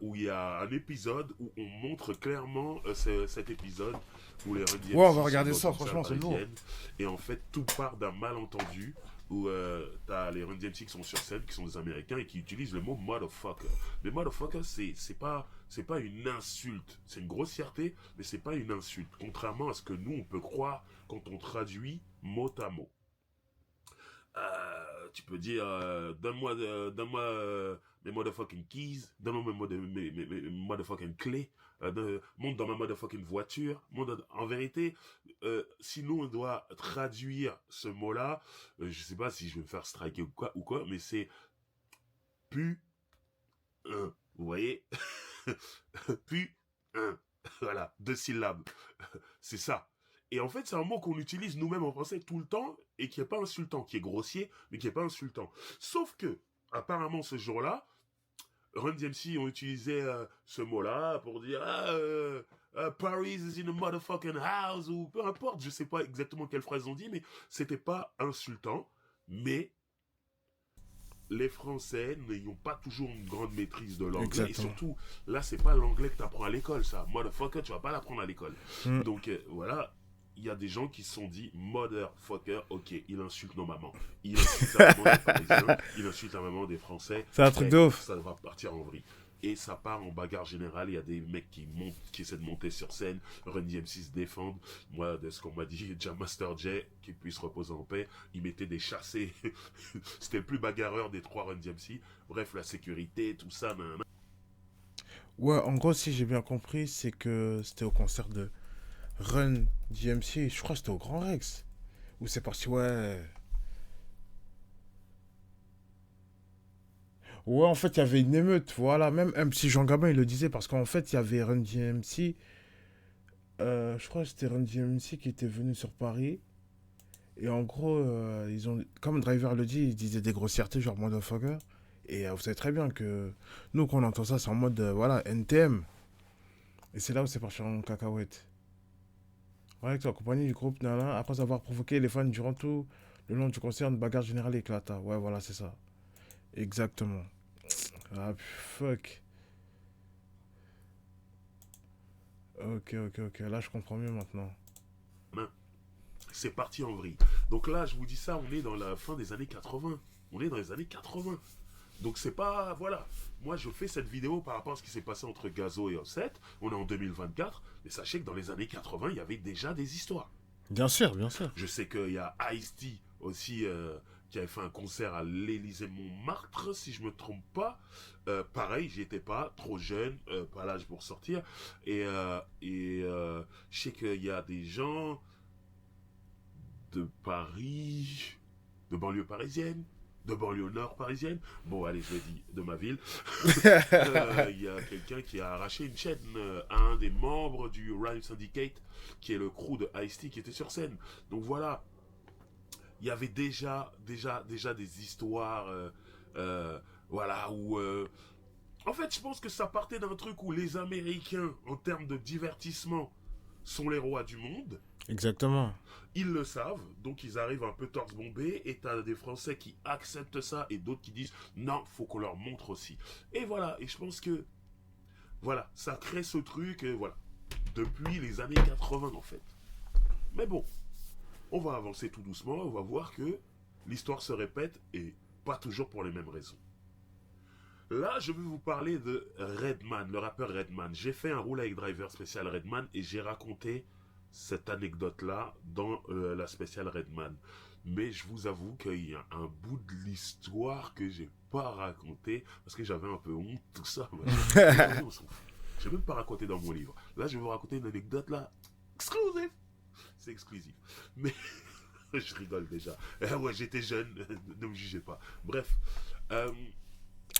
où il y a un épisode où on montre clairement cet épisode où les Run Ouais, on va DMC sont regarder dans ça, une salle franchement, c'est lourd. parisienne. Et en fait, tout part d'un malentendu où t'as les Run DMC qui sont sur scène, qui sont des Américains et qui utilisent le mot motherfucker. Le motherfucker, c'est pas une insulte. C'est une grossièreté, mais c'est pas une insulte. Contrairement à ce que nous, on peut croire quand on traduit mot à mot. Tu peux dire donne-moi mes motherfucking keys, donne-moi mes motherfucking clés, monte dans ma motherfucking voiture. En vérité, si nous on doit traduire ce mot-là, je sais pas si je vais me faire striker ou quoi, mais c'est pu un. Vous voyez? Pu un. Voilà, 2 syllabes. C'est ça. Et en fait, c'est un mot qu'on utilise nous-mêmes en français tout le temps et qui est pas insultant, qui est grossier, mais qui est pas insultant. Sauf que, apparemment, ce jour-là, Run DMC ont utilisé ce mot-là pour dire Paris is in a motherfucking house ou peu importe, je sais pas exactement quelle phrase ils ont dit, mais c'était pas insultant. Mais les Français n'ayant pas toujours une grande maîtrise de l'anglais, et Exactement. surtout, là, c'est pas l'anglais que tu apprends à l'école, ça. Motherfucker, tu vas pas l'apprendre à l'école. Hmm. Donc, voilà, il y a des gens qui se sont dit, motherfucker, ok, il insulte nos mamans. Il insulte la maman des Parisiens, il insulte la maman des Français. C'est un truc de Eh, ouf. ça va partir en vrille. Et ça part en bagarre générale. Il y a des mecs qui montent, qui essaient de monter sur scène. Run DMC se défendent. Moi, de ce qu'on m'a dit, Jam Master Jay, qui puisse reposer en paix, il mettait des chassés. C'était le plus bagarreur des 3 Run DMC. Bref, la sécurité, tout ça. Nan. Ouais, en gros, si j'ai bien compris, c'est que c'était au concert de Run DMC. Je crois que c'était au Grand Rex. Où c'est parti, ouais. Ouais, en fait, il y avait une émeute. Voilà, même MC Jean Gabin, il le disait parce qu'en fait, il y avait Run DMC. Je crois que c'était Run DMC qui était venu sur Paris. Et en gros, ils ont, comme Driver le dit, ils disaient des grossièretés, genre motherfucker. Et vous savez très bien que nous, quand on entend ça, c'est en mode, voilà, NTM. Et c'est là où c'est parti en cacahuète. Ouais, en compagnie du groupe Nana, après avoir provoqué les fans durant tout le long du concert, une bagarre générale éclata. Ouais, voilà, c'est ça. Exactement. Ah, fuck. Ok, ok, ok. Là, je comprends mieux maintenant. C'est parti en vrille. Donc là, je vous dis ça, on est dans la fin des années 80. On est dans les années 80. Donc c'est pas... Voilà. Moi, je fais cette vidéo par rapport à ce qui s'est passé entre Gazo et Offset. On est en 2024. Mais sachez que dans les années 80, il y avait déjà des histoires. Bien sûr, bien sûr. Je sais qu'il y a Ice-T aussi qui avait fait un concert à l'Élysée-Montmartre, si je me trompe pas. Pareil, j'y étais pas, trop jeune, pas l'âge pour sortir. Et je sais qu'il y a des gens de Paris, de banlieue parisienne, de banlieue nord parisienne. Bon, allez, je le dis, de ma ville. Il y a quelqu'un qui a arraché une chaîne à un des membres du Rhyme Syndicate, qui est le crew de Ice-T, qui était sur scène. Donc voilà, il y avait déjà des histoires, voilà, où... en fait, je pense que ça partait d'un truc où les Américains, en termes de divertissement, sont les rois du monde. Exactement. Ils le savent, donc ils arrivent un peu torse bombés, et t'as des Français qui acceptent ça, et d'autres qui disent non, faut qu'on leur montre aussi. Et voilà, et je pense que, voilà, ça crée ce truc, voilà, depuis les années 80 en fait. Mais bon, on va avancer tout doucement, on va voir que l'histoire se répète, et pas toujours pour les mêmes raisons. Là, je vais vous parler de Redman, le rappeur Redman. J'ai fait un roule avec Driver spécial Redman, et j'ai raconté cette anecdote-là dans la spéciale Redman. Mais je vous avoue qu'il y a un bout de l'histoire que j'ai pas raconté parce que j'avais un peu honte, tout ça. On s'en fout. Je vais même pas raconter dans mon livre. Là, je vais vous raconter une anecdote là, exclusive. C'est exclusif. Mais je rigole déjà. Ouais, j'étais jeune, ne me jugez pas. Bref. Euh,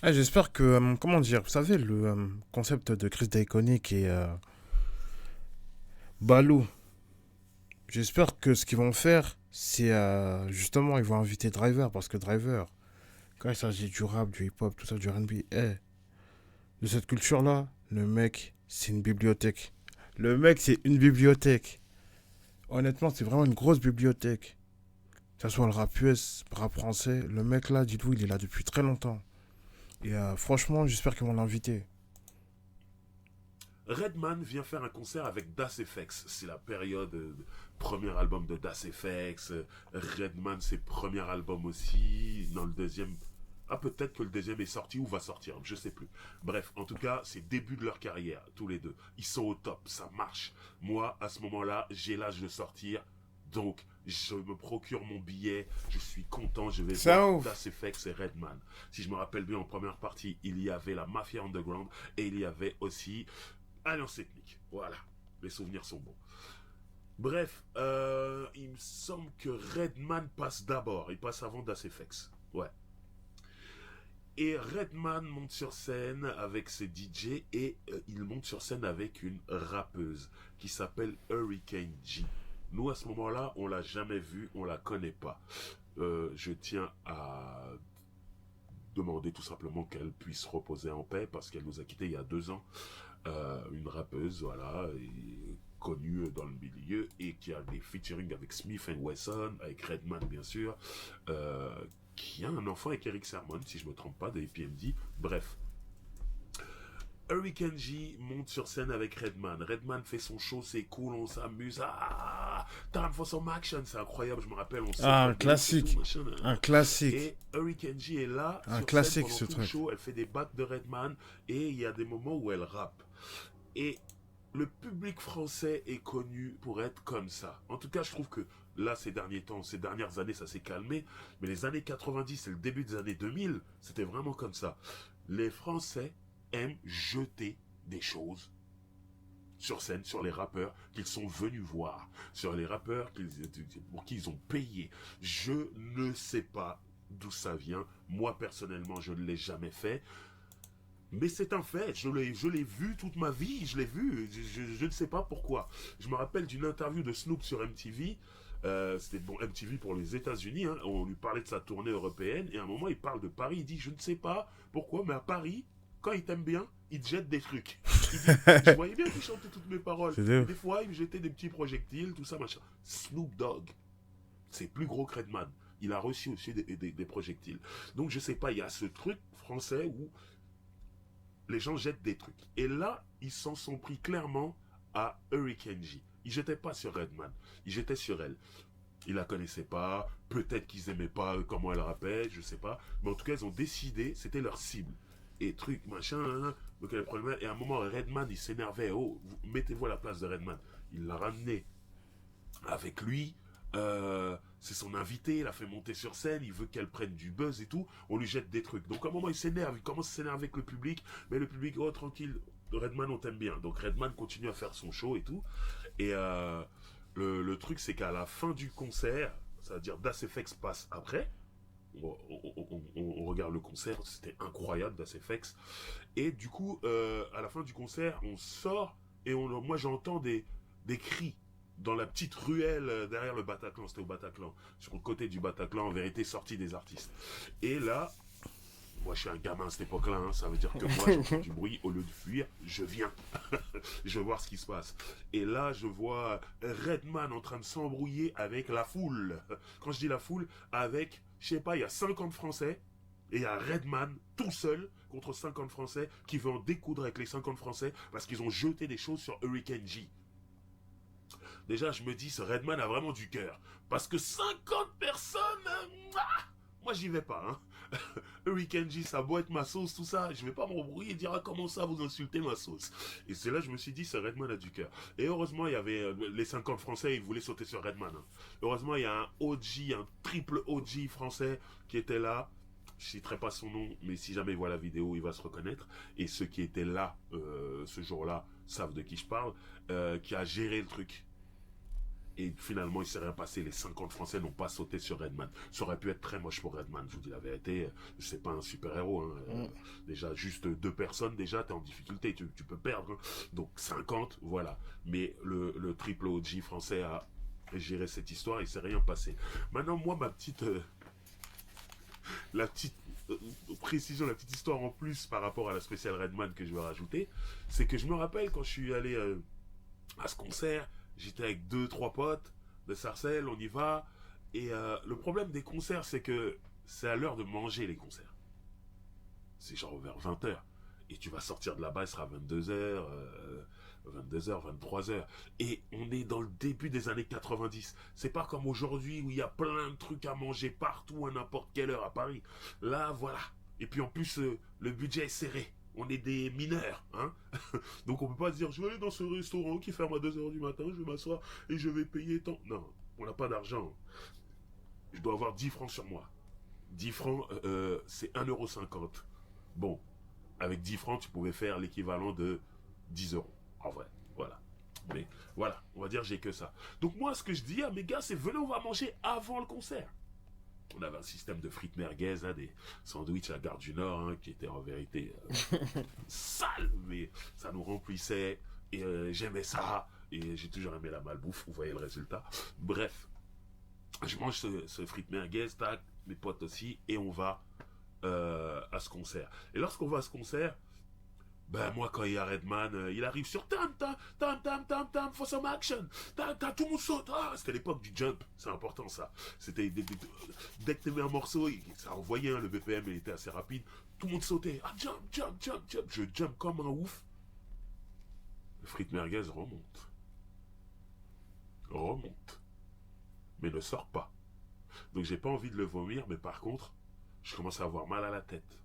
Ah, j'espère que, comment dire, vous savez, le concept de Chris Diaconic et Balou, j'espère que ce qu'ils vont faire, c'est justement, ils vont inviter Driver, parce que Driver, quand il s'agit du rap, du hip-hop, tout ça, du R&B, de cette culture-là, le mec, c'est une bibliothèque. Le mec, c'est une bibliothèque. Honnêtement, c'est vraiment une grosse bibliothèque. Que ce soit le rap US, le rap français, le mec là, dites-vous, il est là depuis très longtemps. Et franchement, j'espère qu'ils vont l'inviter. Redman vient faire un concert avec Das FX. C'est la période premier album de Das FX. Redman, ses premiers albums aussi. Dans le deuxième. Ah, peut-être que le deuxième est sorti ou va sortir, je sais plus. Bref, en tout cas, c'est début de leur carrière, tous les deux. Ils sont au top, ça marche. Moi, à ce moment-là, j'ai l'âge de sortir. Donc, je me procure mon billet, je suis content, je vais C'est un voir ouf. Das FX et Redman. Si je me rappelle bien, en première partie, il y avait la Mafia Underground et il y avait aussi Alliance Ethnique. Voilà, les souvenirs sont bons. Bref, il me semble que Redman passe d'abord, il passe avant Das FX. Ouais. Et Redman monte sur scène avec ses DJ et il monte sur scène avec une rappeuse qui s'appelle Hurricane G. Nous, à ce moment-là, on l'a jamais vue, on la connaît pas. Je tiens à demander tout simplement qu'elle puisse reposer en paix parce qu'elle nous a quittés il y a 2 ans. Une rappeuse, voilà, connue dans le milieu et qui a des featuring avec Smith Wesson, avec Redman bien sûr, qui a un enfant avec Eric Sermon, si je me trompe pas, des PMD. Bref. Hurricane G monte sur scène avec Redman. Redman fait son show, c'est cool, on s'amuse. Ah, Time for some action, c'est incroyable, je me rappelle, on saute Ah, la un danse et classique. tout, machin. Un classique. Et Hurricane G est là, Un sur scène classique pendant ce tout le truc. show. Elle fait des backs de Redman et il y a des moments où elle rappe. Et le public français est connu pour être comme ça. En tout cas, je trouve que là, ces derniers temps, ces dernières années, ça s'est calmé. Mais les années 90 et le début des années 2000, c'était vraiment comme ça. Les Français aiment jeter des choses sur scène, sur les rappeurs qu'ils sont venus voir, sur les rappeurs pour qui ils ont payé. Je ne sais pas d'où ça vient. Moi, personnellement, je ne l'ai jamais fait. Mais c'est un fait, je l'ai vu toute ma vie, je l'ai vu, je ne sais pas pourquoi. Je me rappelle d'une interview de Snoop sur MTV, c'était bon MTV pour les États-Unis, hein, on lui parlait de sa tournée européenne, et à un moment il parle de Paris, il dit je ne sais pas pourquoi, mais à Paris, quand il t'aime bien, il te jette des trucs. Il dit, je voyais bien qu'il chantait toutes mes paroles, C'est et ouf. des fois il me jetait des petits projectiles, tout ça, machin. Snoop Dogg, c'est plus gros que Redman, il a reçu aussi des projectiles. Donc je sais pas, il y a ce truc français où les gens jettent des trucs. Et là, ils s'en sont pris clairement à Hurricane G. Ils jetaient pas sur Redman, ils jetaient sur elle. Ils la connaissaient pas, peut-être qu'ils aimaient pas comment elle rappelle, je sais pas. Mais en tout cas, ils ont décidé, c'était leur cible. Et truc, machin, hein, donc il y a le problème. Et à un moment, Redman, il s'énervait. Oh, mettez-vous à la place de Redman. Il l'a ramené avec lui. C'est son invité, il a fait monter sur scène, il veut qu'elle prenne du buzz et tout, on lui jette des trucs. Donc à un moment il s'énerve, il commence à s'énerver avec le public, mais le public, oh tranquille, Redman on t'aime bien. Donc Redman continue à faire son show et tout. Et le truc c'est qu'à la fin du concert, c'est-à-dire Das FX passe après, on regarde le concert, c'était incroyable Das FX. Et du coup, à la fin du concert, on sort et moi j'entends des cris dans la petite ruelle derrière le Bataclan, c'était au Bataclan, sur le côté du Bataclan, en vérité, sortie des artistes. Et là, moi je suis un gamin à cette époque-là, hein, ça veut dire que moi j'entends du bruit, au lieu de fuir, je viens. Je veux voir ce qui se passe. Et là, je vois Redman en train de s'embrouiller avec la foule. Quand je dis la foule, avec, je sais pas, il y a 50 Français, et il y a Redman tout seul contre 50 Français qui veut en découdre avec les 50 Français parce qu'ils ont jeté des choses sur Hurricane G. Déjà, je me dis, ce Redman a vraiment du cœur. Parce que 50 personnes, moi j'y vais pas. Hein. Hurricane G, ça doit être ma sauce, tout ça. Je vais pas m'embrouiller et dire, ah, comment ça vous insultez ma sauce. Et c'est là que je me suis dit, ce Redman a du cœur. Et heureusement, il y avait les 50 Français, ils voulaient sauter sur Redman. Hein. Heureusement, il y a un OG, un triple OG français qui était là. Je citerai pas son nom, mais si jamais il voit la vidéo, il va se reconnaître. Et ceux qui étaient là ce jour-là savent de qui je parle, qui a géré le truc. Et finalement, il s'est rien passé. Les 50 Français n'ont pas sauté sur Redman. Ça aurait pu être très moche pour Redman, je vous dis la vérité. C'est pas un super-héros. Hein. Déjà, juste 2 personnes, déjà, t'es en difficulté. Tu peux perdre. Hein. Donc, 50, voilà. Mais le triple OG français a géré cette histoire. Il s'est rien passé. Maintenant, moi, ma petite... la petite précision, la petite histoire en plus par rapport à la spéciale Redman que je vais rajouter, c'est que je me rappelle quand je suis allé à ce concert, j'étais avec 2-3 potes de Sarcelles, on y va, et le problème des concerts, c'est que c'est à l'heure de manger les concerts. C'est genre vers 20h. Et tu vas sortir de là-bas, il sera 22h, 22h, 23h. Et on est dans le début des années 90. C'est pas comme aujourd'hui où il y a plein de trucs à manger partout à n'importe quelle heure à Paris. Là, voilà. Et puis en plus, le budget est serré. On est des mineurs, hein. Donc on peut pas se dire, je vais aller dans ce restaurant qui ferme à 2h du matin, je vais m'asseoir et je vais payer tant. Non, on n'a pas d'argent. Je dois avoir 10 francs sur moi. 10 francs, c'est 1,50 €. Bon, avec 10 francs, tu pouvais faire l'équivalent de 10 € en vrai. Voilà. Mais voilà, on va dire j'ai que ça. Donc moi, ce que je dis à mes gars, c'est venez, on va manger avant le concert. On avait un système de frites merguez, hein, des sandwichs à la Gare du Nord, hein, qui étaient en vérité sales, mais ça nous remplissait, et j'aimais ça, et j'ai toujours aimé la malbouffe, vous voyez le résultat. Bref, je mange ce frites merguez, tac, mes potes aussi, et on va à ce concert. Et lorsqu'on va à ce concert, ben moi quand il y a Redman, il arrive sur tam tam tam tam tam tam for some action, tam tam, tout le monde saute. Ah, c'était l'époque du jump, c'est important ça. C'était dès que t'aimais un morceau, ça envoyait, hein, le BPM il était assez rapide, tout le monde sautait. Ah, jump jump jump jump, je jump comme un ouf. Le frites merguez remonte, mais ne sort pas. Donc j'ai pas envie de le vomir, mais par contre, je commence à avoir mal à la tête.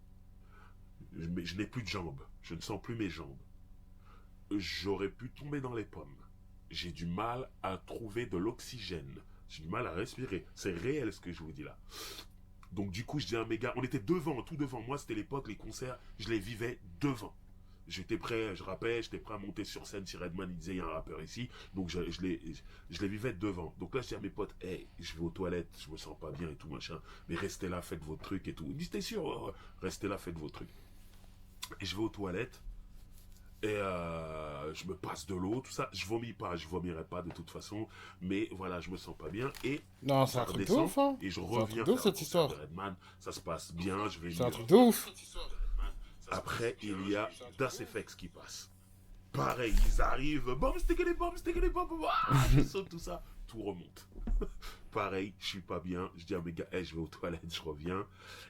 Je n'ai plus de jambes. Je ne sens plus mes jambes. J'aurais pu tomber dans les pommes. J'ai du mal à trouver de l'oxygène. J'ai du mal à respirer. C'est réel ce que je vous dis là. Donc du coup, je dis à mes gars, on était devant, tout devant. Moi, c'était l'époque, les concerts, je les vivais devant. J'étais prêt, je rappelle, j'étais prêt à monter sur scène si Redman il disait il y a un rappeur ici. Donc je les vivais devant. Donc là je dis à mes potes, hey, je vais aux toilettes, je me sens pas bien et tout machin. Mais restez là, faites vos trucs et tout. Ils disent t'es sûr, restez là, faites vos trucs. Et je vais aux toilettes. Et je me passe de l'eau, tout ça. Je vomis pas, je vomirai pas de toute façon. Mais voilà, je me sens pas bien. Et Non, c'est ça un truc de redescend. ouf, hein. Et je C'est un truc reviens de ouf, faire un cette concert histoire. de Redman. Ça se passe bien, je vais C'est un mieux. truc de ouf. Après, il y a Das FX qui passe. Pareil, ils arrivent. Bombs, stickety bombs, je saute tout ça. Tout remonte. Pareil, je suis pas bien. Je dis à mes gars, hey, je vais aux toilettes, je reviens.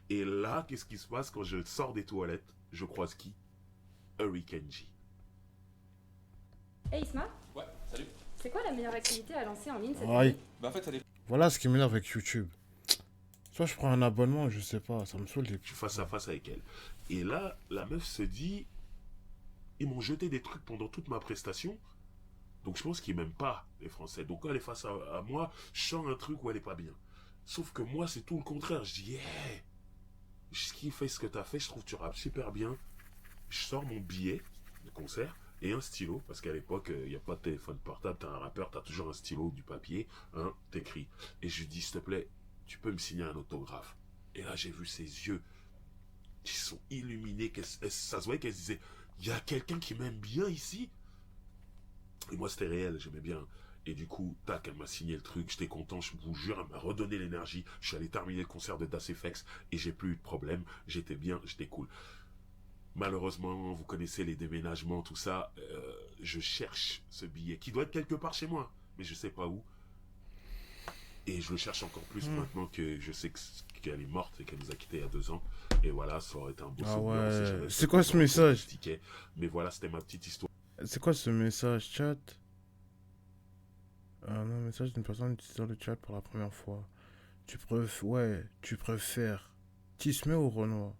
Et là, qu'est-ce qui se passe quand je sors des toilettes? Je croise qui? Hurricane G. Hey Isma, Ouais, salut. c'est quoi la meilleure activité à lancer en ligne cette Ouais. année? Bah en fait, ça dépend. Voilà ce qui m'énerve avec YouTube. Soit je prends un abonnement, je sais pas, ça me saoule. Je suis face à face avec elle. Et là, la meuf se dit, ils m'ont jeté des trucs pendant toute ma prestation. Donc je pense qu'ils m'aiment pas, les Français. Donc quand elle est face à moi, je sens un truc où elle est pas bien. Sauf que moi, c'est tout le contraire. Je dis, hey, je kiffe ce que t'as fait, je trouve que tu rappes super bien. Je sors mon billet de concert et un stylo, parce qu'à l'époque, il n'y a pas de téléphone portable, t'as un rappeur, t'as toujours un stylo, du papier, hein, t'écris. Et je lui dis, s'il te plaît, tu peux me signer un autographe. Et là, j'ai vu ses yeux qui sont illuminés, ça se voyait qu'elle se disait, il y a quelqu'un qui m'aime bien ici. Et moi, c'était réel, j'aimais bien. Et du coup, tac, elle m'a signé le truc, j'étais content, je vous jure, elle m'a redonné l'énergie. Je suis allé terminer le concert de Das FX et j'ai plus eu de problème, j'étais bien, j'étais cool. Malheureusement, vous connaissez les déménagements, tout ça, je cherche ce billet qui doit être quelque part chez moi, mais je sais pas où. Et je le cherche encore plus maintenant que je sais qu'elle est morte et qu'elle nous a quittés il y a 2 ans. Et voilà, ça aurait été un beau Ah souvenir ouais. si j'avais C'est fait quoi tout ce ça, message? ticket. Mais voilà, c'était ma petite histoire. C'est quoi ce message, chat? Un message d'une personne utilisant le chat pour la première fois. Tu préfères Tismé ou Renoir?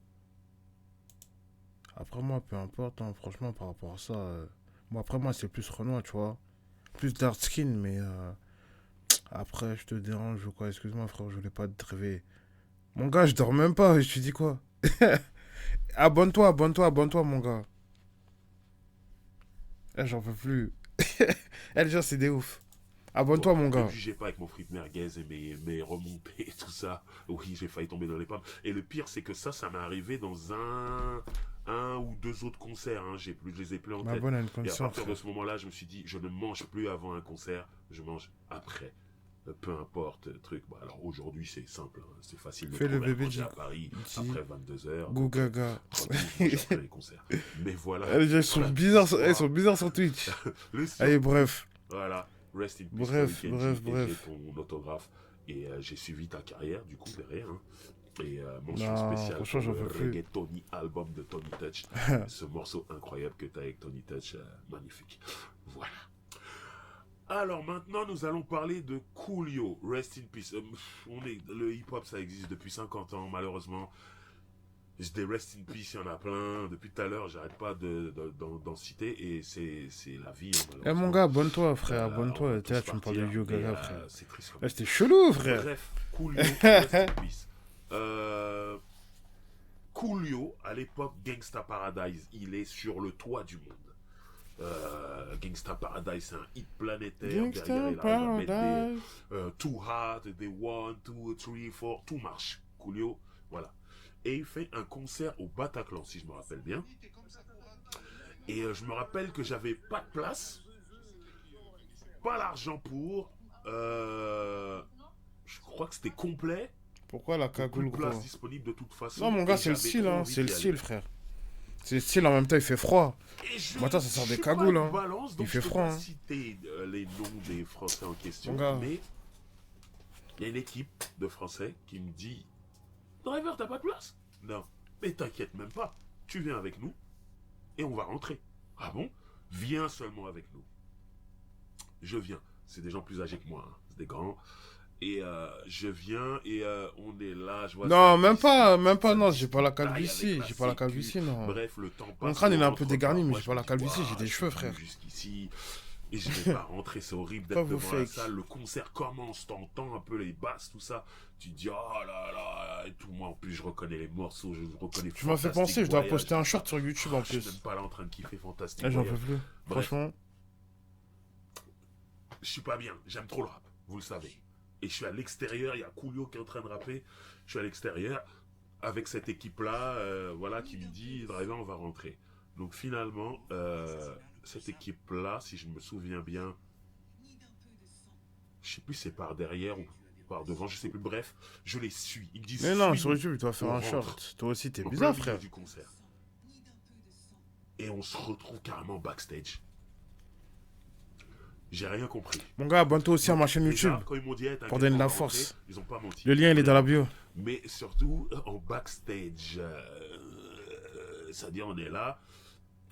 Après moi, peu importe, hein, franchement, par rapport à ça. Bon, après moi, c'est plus Renoir, tu vois. Plus dark skin, mais après, je te dérange ou quoi? Excuse-moi, frère, je voulais pas te réveiller. Mon gars, je dors même pas, je te dis quoi? Abonne-toi, mon gars. Eh, j'en peux plus. Eh, les gens, c'est des ouf. Abonne-toi, mon Ne gars. jugez pas avec mon frites merguez et mes remontées et tout ça. Oui, j'ai failli tomber dans les pommes. Et le pire, c'est que ça m'est arrivé dans un ou deux autres concerts. Hein. Je les ai plus en Ma tête. bonne a une Et à condition, partir de frère. ce moment-là, je me suis dit, je ne mange plus avant un concert, je mange après. Peu importe le truc. Bon, alors aujourd'hui, c'est simple. Hein. C'est facile de Fais le trouver à bébé manger dit- à Paris dit après 22h. Gougaga. Après les concerts. Mais voilà. Les gens, ils sont Voilà, bizarres, l'histoire. ils sont bizarres sur Twitch. Le sur- Allez, bref. Voilà, rest in peace. Bref, Kenji, bref, et bref. j'ai ton autographe et j'ai suivi ta carrière du coup derrière. Hein. Et mention Non, spéciale franchement, pour j'en le peux plus. Reggae Tony, album de Tony Touch. Ce morceau incroyable que tu as avec Tony Touch, magnifique. Voilà. Alors maintenant, nous allons parler de Coolio, Rest in Peace. Le hip-hop, ça existe depuis 50 ans, malheureusement. Des Rest in Peace, il y en a plein. Depuis tout à l'heure, j'arrête pas d'en citer. Et c'est la vie, hein, Eh mon malheureusement. gars, abonne-toi, frère, On va abonne-toi. T'es là, tous tu me parles de partir, Yo mais Gaga, frère. c'est triste quand Là, même. c'était chelou, frère. Bref, Coolio, Rest in Peace. Coolio, à l'époque, Gangsta Paradise, il est sur le toit du monde. Gangsta Paradise, c'est un hit planétaire. Gangsta Derrière, il arrive à mettre Paradise. Too Hard, des 1, 2, 3, 4, tout marche. Coolio, voilà. Et il fait un concert au Bataclan, si je me rappelle bien. Et je me rappelle que j'avais pas de place, pas l'argent pour. Je crois que c'était complet. Pourquoi la Plus cagoule, de place gros? disponible de toute façon. Non, mon gars, Et c'est le j'avais style, trop hein. envie C'est le d'y aller. style, frère. C'est le style, en même temps, il fait froid. Et je Bah, attends, ça sort des sais cagoules, pas hein. de balance, donc Il fait je peux froid, pas hein. citer les noms des Français en question, Mon gars. mais il y a une équipe de Français qui me dit Driver, t'as pas de place? Non. Mais t'inquiète même pas, tu viens avec nous et on va rentrer. Ah bon? Viens seulement avec nous. Je viens. C'est des gens plus âgés que moi, hein. C'est des grands. Et je viens et on est là, je vois Non, ça même discute, pas, ça non, j'ai pas la discute, calvitie, avec j'ai pas la sécu. calvitie, non. Bref, le temps passe. Mon crâne, il est on un peu rentre dégarni, pas. mais Moi, j'ai je pas me la dis, calvitie, j'ai waouh, des je cheveux, suis venu frère. jusqu'ici et je vais pas rentrer, c'est horrible Pas d'être vos devant la fakes. salle. Le concert commence, t'entends un peu les basses, tout ça. Tu te dis, oh là là, et tout. Moi, en plus, je reconnais les morceaux, je reconnais. Tu m'as fait Fantastic penser, je dois Voyage, poster un tout ça. short sur YouTube en Je suis même plus. pas là en train de kiffer Fantastic Ah, j'en peux Voyage. plus. Bref. Franchement. Je suis pas bien, j'aime trop le rap, vous le savez. Et je suis à l'extérieur, il y a Coolio qui est en train de rapper. Je suis à l'extérieur avec cette équipe-là, voilà, qui me dit, Driver, on va rentrer. Donc finalement, cette équipe-là, si je me souviens bien, je sais plus si c'est par derrière ou par devant, je sais plus. Bref, je les suis. Ils me disent, Mais non, sur suis-nous. YouTube, tu dois faire On un rentre. short. Toi aussi, t'es Au bizarre, plein milieu frère. du concert. Et on se retrouve carrément backstage. J'ai rien compris. Mon gars, abonne-toi aussi à ma chaîne Déjà, YouTube. quand ils m'ont dit, hey, t'inquiète, Pour donner on de la va rentrer, force. ils ont pas menti. Le lien, il est dans la bio. Mais surtout, en backstage, c'est-à-dire on est là,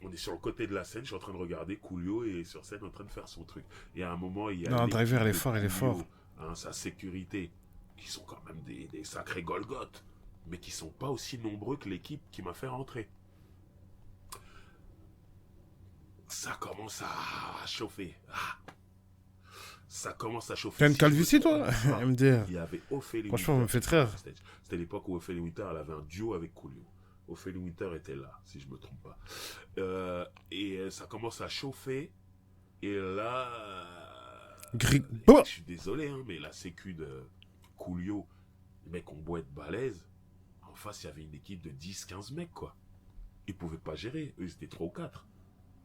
on est sur le côté de la scène, je suis en train de regarder Coolio et sur scène en train de faire son truc. Et à un moment, il y a Non, l'équipe Driver, il est de fort, il est Coolio, fort. hein, sa sécurité, qui sont quand même des sacrés Golgoth, mais qui sont pas aussi nombreux que l'équipe qui m'a fait rentrer. Ça commence à chauffer. Ah. Ça commence à chauffer. T'as une Si je me calvitie, trompe toi pas, MDR. il y avait Ophélie Franchement, on me fait Winter très rire. backstage. C'était l'époque où Ophélie Winter elle avait un duo avec Coolio. Ophélie Winter était là, si je me trompe pas. Ça commence à chauffer. Et là, Bah je suis désolé, hein, mais la sécu de Coolio, les mecs ont beau être balèzes. En face, il y avait une équipe de 10-15 mecs, quoi. Ils pouvaient pas gérer. Eux, c'était 3 ou 4.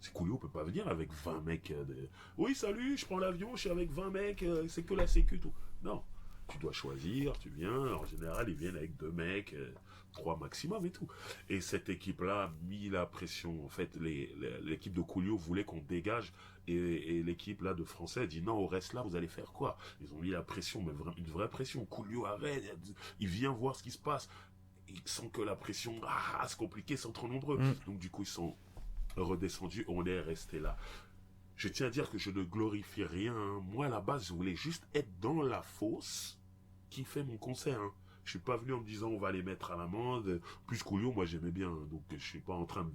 C'est Coolio peut pas venir avec 20 mecs. Oui, salut, je prends l'avion, je suis avec 20 mecs, c'est que la sécu, tout. Non, tu dois choisir, tu viens. En général, ils viennent avec 2 mecs, 3 maximum et tout. Et cette équipe-là a mis la pression. En fait, l'équipe de Coolio voulait qu'on dégage. Et l'équipe là de Français a dit non, on reste là, vous allez faire quoi? Ils ont mis la pression, mais une vraie pression. Coolio arrête, il vient voir ce qui se passe. Ils sentent que la pression, c'est compliqué, ils sont trop nombreux. Donc du coup, ils sont redescendu, on est resté là. Je tiens à dire que je ne glorifie rien. Hein. Moi, à la base, je voulais juste être dans la fosse qui fait mon concert. Hein. Je suis pas venu en me disant on va les mettre à l'amende. Plus Coolio, moi j'aimais bien. Hein. Donc je suis pas en train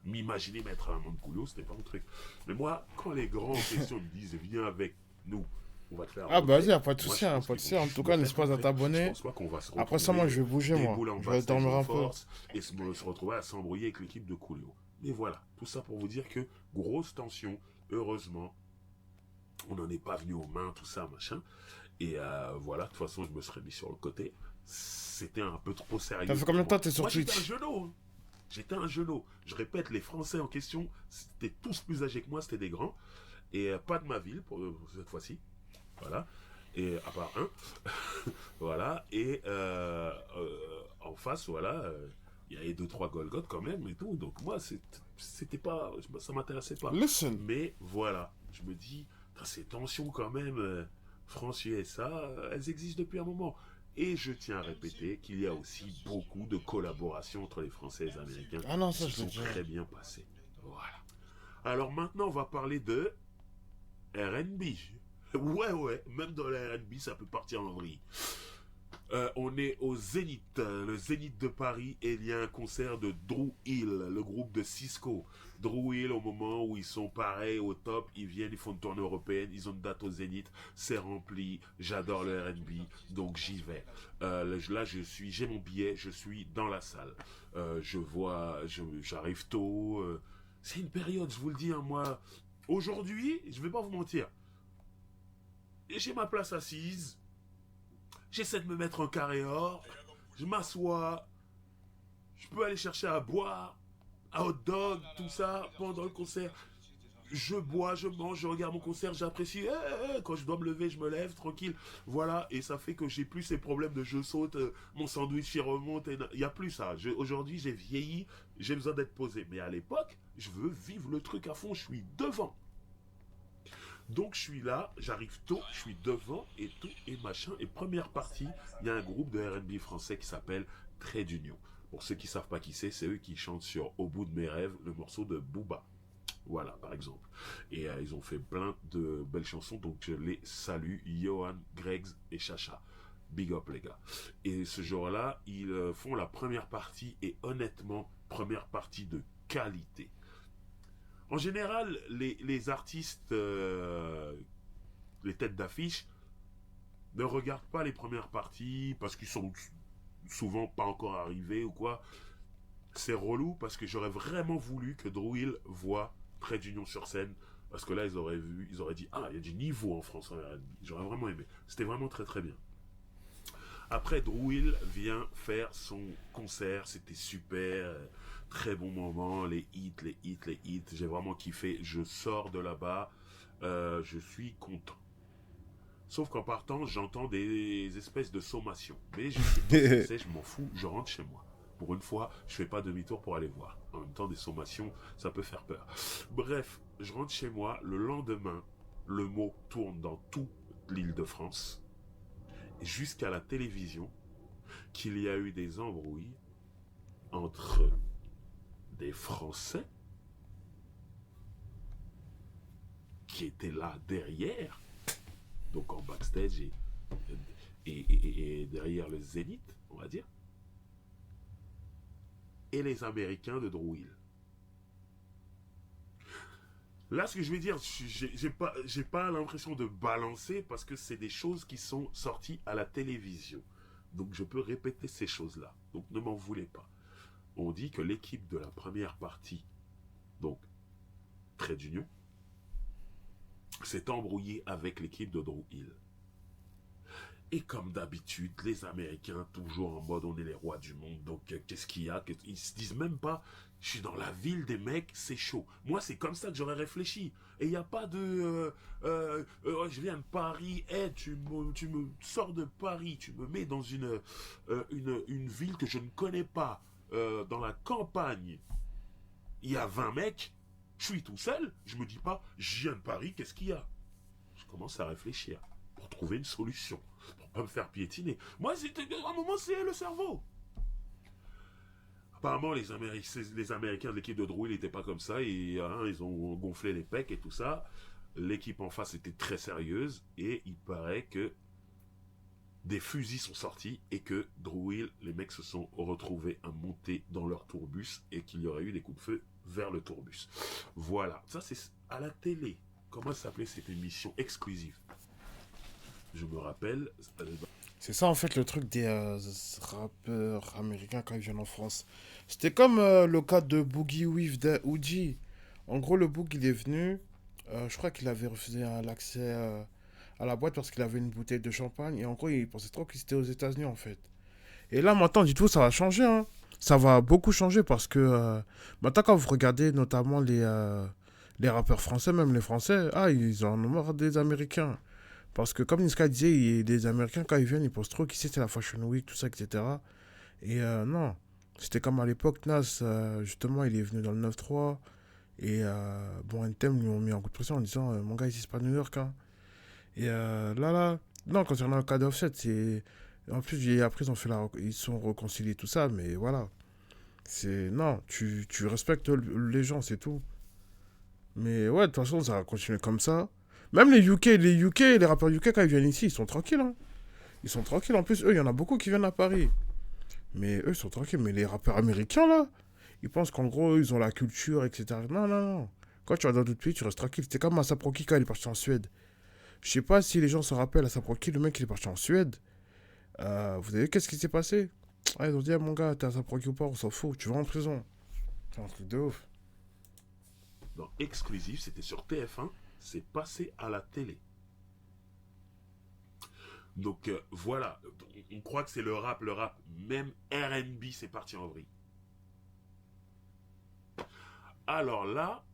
m'imaginer mettre à l'amende Coolio, c'était pas mon truc. Mais moi, quand les grands en question me disent viens avec nous, on va te faire. Ah, bah vas-y, y'a pas de Moi, souci, je hein, pense pas de qu'ils souci. vont En juste tout me cas, faire n'hésite pas à rentrer. t'abonner. Je pense pas qu'on va se Après ça, moi, je vais bouger, moi. débouler en Je vais backstage dormir en un peu. force et se retrouver à s'embrouiller avec l'équipe de Coolio. Mais voilà, tout ça pour vous dire que grosse tension, heureusement, on n'en est pas venu aux mains, tout ça, machin. Et voilà, de toute façon, je me serais mis sur le côté. C'était un peu trop sérieux. T'as fait combien de temps Moi, t'es sur j'étais un Twitch? genou. Hein. J'étais un genou. Je répète, les Français en question, c'était tous plus âgés que moi, c'était des grands. Et pas de ma ville, pour cette fois-ci. Voilà. Et à part un. Voilà. Et en face, voilà, il y avait 2-3 Golgoth quand même et tout. Donc moi, c'était pas, ça m'intéressait pas. Listen. Mais voilà, je me dis, ces tensions quand même, France USA, elles existent depuis un moment. Et je tiens à répéter qu'il y a aussi beaucoup de collaborations entre les Français et les Américains Ah non, qui ça se je l'ai sont déjà. très bien passées. Voilà. Alors maintenant, on va parler de R&B. Ouais, même dans la R&B, ça peut partir en vrille. On est au Zénith, le Zénith de Paris, et il y a un concert de Drew Hill, le groupe de Cisco. Drew Hill, au moment où ils sont pareils au top, ils viennent, ils font une tournée européenne, ils ont une date au Zénith, c'est rempli, j'adore le R&B, donc j'y vais. Là, j'ai mon billet, je suis dans la salle. J'arrive tôt. C'est une période, je vous le dis, hein, moi. Aujourd'hui, je vais pas vous mentir, j'ai ma place assise. J'essaie de me mettre en carré or. Je m'assois. Je peux aller chercher à boire, un hot dog, tout ça, pendant le concert. Je bois, je mange, je regarde mon concert, j'apprécie. Quand je dois me lever, je me lève, tranquille. Voilà, et ça fait que j'ai plus ces problèmes de je saute, mon sandwich il remonte. Il n'y a plus ça. Aujourd'hui, j'ai vieilli, j'ai besoin d'être posé. Mais à l'époque, je veux vivre le truc à fond, je suis devant. Donc je suis là, j'arrive tôt, je suis devant et tout et machin. Et première partie, il y a un groupe de R&B français qui s'appelle Trait d'Union. Pour ceux qui savent pas qui c'est eux qui chantent sur Au bout de mes rêves, le morceau de Booba. Voilà, par exemple. Et ils ont fait plein de belles chansons, donc je les salue, Johan, Greggs et Chacha. Big up les gars. Et ce jour-là, ils font la première partie et honnêtement, première partie de qualité. En général, les artistes, les têtes d'affiche, ne regardent pas les premières parties parce qu'ils sont souvent pas encore arrivés ou quoi. C'est relou parce que j'aurais vraiment voulu que Drew Hill voit Trait d'Union sur scène. Parce que là, ils auraient dit, ah, il y a du niveau en France en R&B. J'aurais vraiment aimé. C'était vraiment très très bien. Après, Drew Hill vient faire son concert. C'était super. Très bon moment. Les hits, les hits, les hits. J'ai vraiment kiffé. Je sors de là-bas. Je suis content. Sauf qu'en partant, j'entends des espèces de sommations. Mais je sais pas ce que c'est, je m'en fous, je rentre chez moi. Pour une fois, je fais pas demi-tour pour aller voir. En même temps, des sommations, ça peut faire peur. Bref, je rentre chez moi. Le lendemain, le mot tourne dans toute l'île de France, jusqu'à la télévision, qu'il y a eu des embrouilles entre des Français qui étaient là derrière, donc en backstage et derrière le Zénith, on va dire, et les Américains de Drew Hill. Là, ce que je vais dire, j'ai pas l'impression de balancer parce que c'est des choses qui sont sorties à la télévision. Donc je peux répéter ces choses-là. Donc ne m'en voulez pas. On dit que l'équipe de la première partie, donc Trait d'Union, s'est embrouillée avec l'équipe de Drew Hill. Et comme d'habitude, les Américains, toujours en mode on est les rois du monde, donc qu'est-ce qu'il y a? Ils se disent même pas, je suis dans la ville des mecs, c'est chaud. Moi, c'est comme ça que j'aurais réfléchi. Et il n'y a pas de, je viens de Paris, hey, tu me sors de Paris, tu me mets dans une ville que je ne connais pas, dans la campagne. Il y a 20 mecs, je suis tout seul, je me dis pas, je viens de Paris, qu'est-ce qu'il y a? Je commence à réfléchir pour trouver une solution, pour pas me faire piétiner. Moi, à un moment, c'est le cerveau. Apparemment, les Américains de l'équipe de Drew, ils n'étaient pas comme ça. Et, ils ont gonflé les pecs et tout ça. L'équipe en face était très sérieuse. Et il paraît que des fusils sont sortis et que Drew Hill, les mecs se sont retrouvés à monter dans leur tourbus et qu'il y aurait eu des coups de feu vers le tourbus. Voilà. Ça, c'est à la télé. Comment s'appelait cette émission exclusive? Je me rappelle. C'est ça en fait le truc des rappeurs américains quand ils viennent en France. C'était comme le cas de Boogie With The Uji. En gros, le Boog il est venu. Je crois qu'il avait refusé l'accès à la boîte parce qu'il avait une bouteille de champagne. Et en gros, il pensait trop qu'il était aux États-Unis en fait. Et là maintenant, dites-vous, ça va changer. Hein. Ça va beaucoup changer parce que maintenant, quand vous regardez notamment les rappeurs français, même les Français, ah, ils en ont marre des Américains. Parce que comme Niska disait, les Américains, quand ils viennent, ils pensent trop qu'ici c'est la Fashion Week, tout ça, etc. Et non, c'était comme à l'époque, Nas, justement, il est venu dans le 9-3. Et bon, NTM lui ont mis un coup de pression en disant mon gars, ici c'est pas New York. Hein. Et là, non, concernant le cas d'Offset, c'est En plus, et après, ils sont réconciliés, tout ça, mais voilà. Non, tu respectes les gens, c'est tout. Mais ouais, de toute façon, ça va continuer comme ça. Même les rappeurs UK, quand ils viennent ici, ils sont tranquilles, hein. Ils sont tranquilles. En plus, eux, il y en a beaucoup qui viennent à Paris. Mais eux, ils sont tranquilles. Mais les rappeurs américains, là, ils pensent qu'en gros, ils ont la culture, etc. Non, non, non. Quand tu vas dans d'autres pays, tu restes tranquille. C'était comme Asap Rocky quand il est parti en Suède. Je sais pas si les gens se rappellent, Asap Rocky, le mec, il est parti en Suède. Vous avez vu qu'est-ce qui s'est passé? Ah, ils ont dit, ah, mon gars, t'es Asap Rocky ou pas, on s'en fout. Tu vas en prison. C'est un truc de ouf. Dans Exclusif, c'était sur TF1, c'est passé à la télé. Donc voilà, on croit que c'est le rap, même R&B, c'est parti en vrille. Alors là,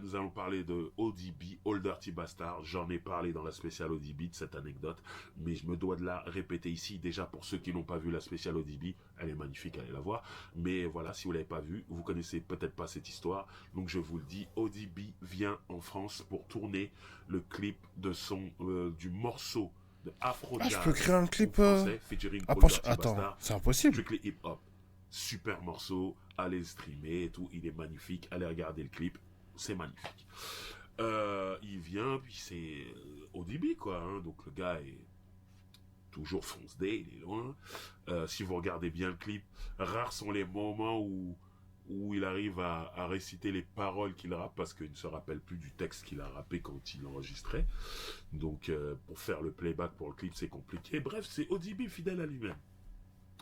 nous allons parler de ODB, Old Dirty Bastard. J'en ai parlé dans la spéciale ODB de cette anecdote, mais je me dois de la répéter ici. Déjà, pour ceux qui n'ont pas vu la spéciale ODB, elle est magnifique, allez la voir. Mais voilà, si vous ne l'avez pas vue, vous connaissez peut-être pas cette histoire. Donc je vous le dis, ODB vient en France pour tourner le clip de du morceau de Afro Ah, je Jazz peux créer un clip. français featuring Ah, Old Dirty attends, Bastard, c'est impossible. Strictly Hip Hop. Super morceau, allez le streamer et tout, il est magnifique, allez regarder le clip, c'est magnifique. Il vient, puis c'est ODB quoi, hein, donc le gars est toujours fonce-dé, il est loin. Si vous regardez bien le clip, rares sont les moments où il arrive à réciter les paroles qu'il rappe parce qu'il ne se rappelle plus du texte qu'il a rappé quand il enregistrait. Donc pour faire le playback pour le clip c'est compliqué. Bref, c'est ODB fidèle à lui-même.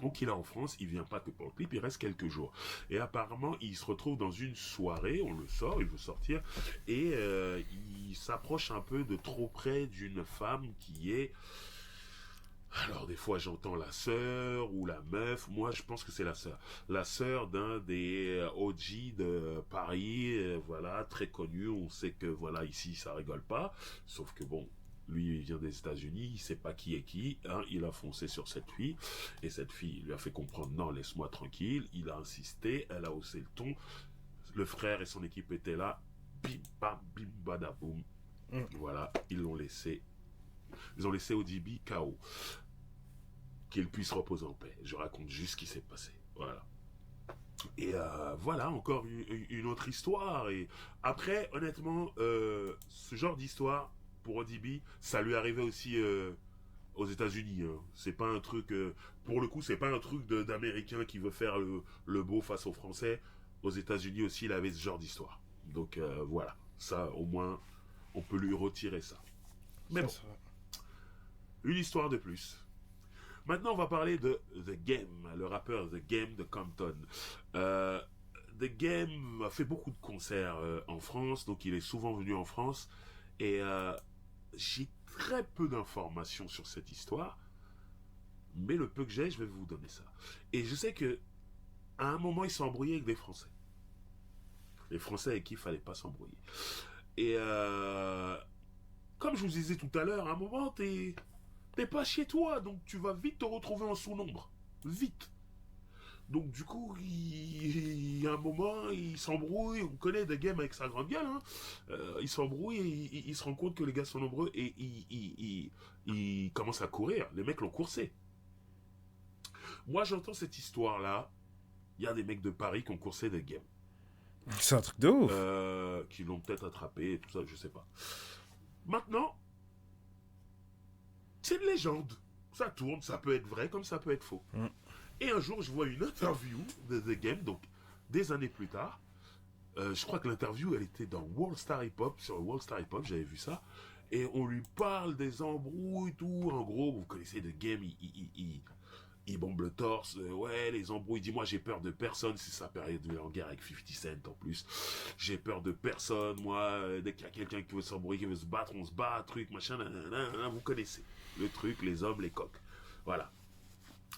Donc il est en France, il vient pas que pour le clip, il reste quelques jours. Et apparemment, il se retrouve dans une soirée, on le sort, il veut sortir, et il s'approche un peu de trop près d'une femme qui est... Alors des fois j'entends la sœur ou la meuf, moi je pense que c'est la sœur. La sœur d'un des OG de Paris, voilà, très connu, on sait que voilà, ici ça rigole pas, sauf que bon, lui, il vient des États-Unis, il sait pas qui est qui, hein, il a foncé sur cette fille, et cette fille lui a fait comprendre non, laisse-moi tranquille, il a insisté, elle a haussé le ton, le frère et son équipe étaient là, bim bam, bim badaboum, voilà, ils ont laissé ODB KO, qu'il puisse reposer en paix. Je raconte juste ce qui s'est passé, voilà. Et voilà, encore une autre histoire. Et après, honnêtement, ce genre d'histoire pour ODB, ça lui arrivait aussi aux États-Unis. Hein. C'est pas un truc, pour le coup, c'est pas un truc d'Américain qui veut faire le beau face aux Français. Aux États-Unis aussi, il avait ce genre d'histoire. Donc voilà, ça au moins, on peut lui retirer ça. Mais bon, une histoire de plus. Maintenant, on va parler de The Game, le rappeur The Game de Compton. The Game a fait beaucoup de concerts en France, donc il est souvent venu en France. Et j'ai très peu d'informations sur cette histoire, mais le peu que j'ai, je vais vous donner ça. Et je sais que à un moment, il s'est embrouillé avec des Français. Les Français avec qui il fallait pas s'embrouiller. Et comme je vous disais tout à l'heure, à un moment, t'es pas chez toi, donc tu vas vite te retrouver en sous-nombre. Vite. Donc du coup, il y a un moment, il s'embrouille, on connaît The Game avec sa grande gueule, hein. Il s'embrouille et il se rend compte que les gars sont nombreux et il commence à courir. Les mecs l'ont coursé. Moi, j'entends cette histoire-là, il y a des mecs de Paris qui ont coursé The Game. C'est un truc de ouf. Qui l'ont peut-être attrapé et tout ça, je sais pas. Maintenant, c'est une légende. Ça tourne, ça peut être vrai comme ça peut être faux. Et un jour, je vois une interview de The Game, donc des années plus tard. Je crois que l'interview, elle était dans World Star Hip Hop, sur World Star Hip Hop, j'avais vu ça. Et on lui parle des embrouilles et tout. En gros, vous connaissez The Game, il bombe le torse. Ouais, les embrouilles, dis-moi, j'ai peur de personne. C'est sa période de en guerre avec 50 Cent en plus. J'ai peur de personne, moi. Dès qu'il y a quelqu'un qui veut s'embrouiller, qui veut se battre, on se bat, truc, machin, nanana, vous connaissez. Le truc, les hommes, les coqs. Voilà.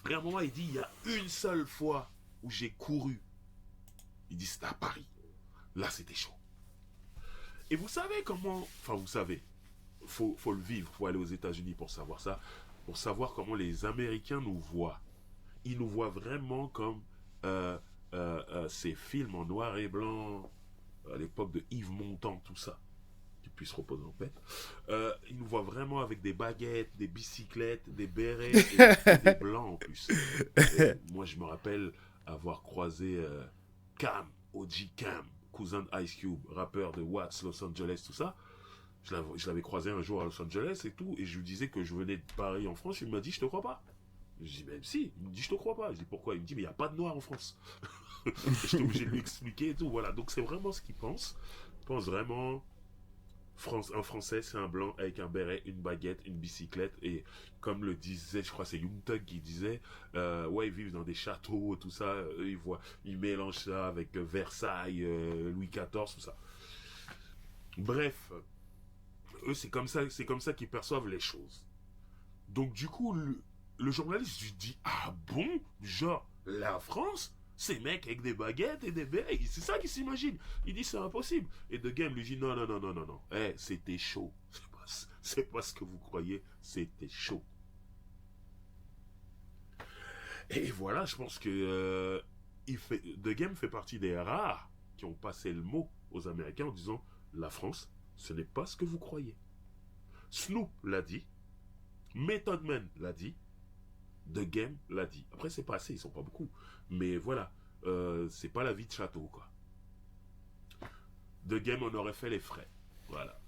Et à un moment, il dit, il y a une seule fois où j'ai couru. Il dit, c'était à Paris. Là, c'était chaud. Et vous savez comment... Enfin, vous savez. Faut le vivre. Faut aller aux États-Unis pour savoir ça. Pour savoir comment les Américains nous voient. Ils nous voient vraiment comme ces films en noir et blanc à l'époque de Yves Montand, tout ça. qu'il puisse reposer en paix. Il nous voit vraiment avec des baguettes, des bicyclettes, des bérets et des blancs en plus. Et moi, je me rappelle avoir croisé Cam, OG Cam, cousin de Ice Cube, rappeur de Watts, Los Angeles, tout ça. Je l'avais croisé un jour à Los Angeles et tout, et je lui disais que je venais de Paris en France. Il m'a dit, je te crois pas. Je dis, même si. Il me dit, je te crois pas. Je dis, pourquoi? Il me dit, mais il n'y a pas de noirs en France. J'étais obligé de lui expliquer et tout. Voilà, donc c'est vraiment ce qu'il pense. Il pense vraiment, un Français, c'est un blanc avec un béret, une baguette, une bicyclette. Et comme le disait, je crois que c'est Young Thug qui disait, ouais, ils vivent dans des châteaux, tout ça. Eux, ils mélangent ça avec Versailles, Louis XIV, tout ça. Bref, eux, c'est comme ça qu'ils perçoivent les choses. Donc du coup, le journaliste lui dit, ah bon? Genre, la France, ces mecs avec des baguettes et des bérets, c'est ça qu'ils s'imaginent. Il dit, c'est impossible. Et The Game lui dit, non, non, non, non, non, non. Eh, c'était chaud. C'est pas ce que vous croyez, c'était chaud. Et voilà, je pense que The Game fait partie des rares qui ont passé le mot aux Américains en disant, la France, ce n'est pas ce que vous croyez. Snoop l'a dit, Method Man l'a dit, The Game l'a dit. Après, c'est pas assez, ils sont pas beaucoup. Mais voilà, c'est pas la vie de château, quoi. The Game, on aurait fait les frais. Voilà.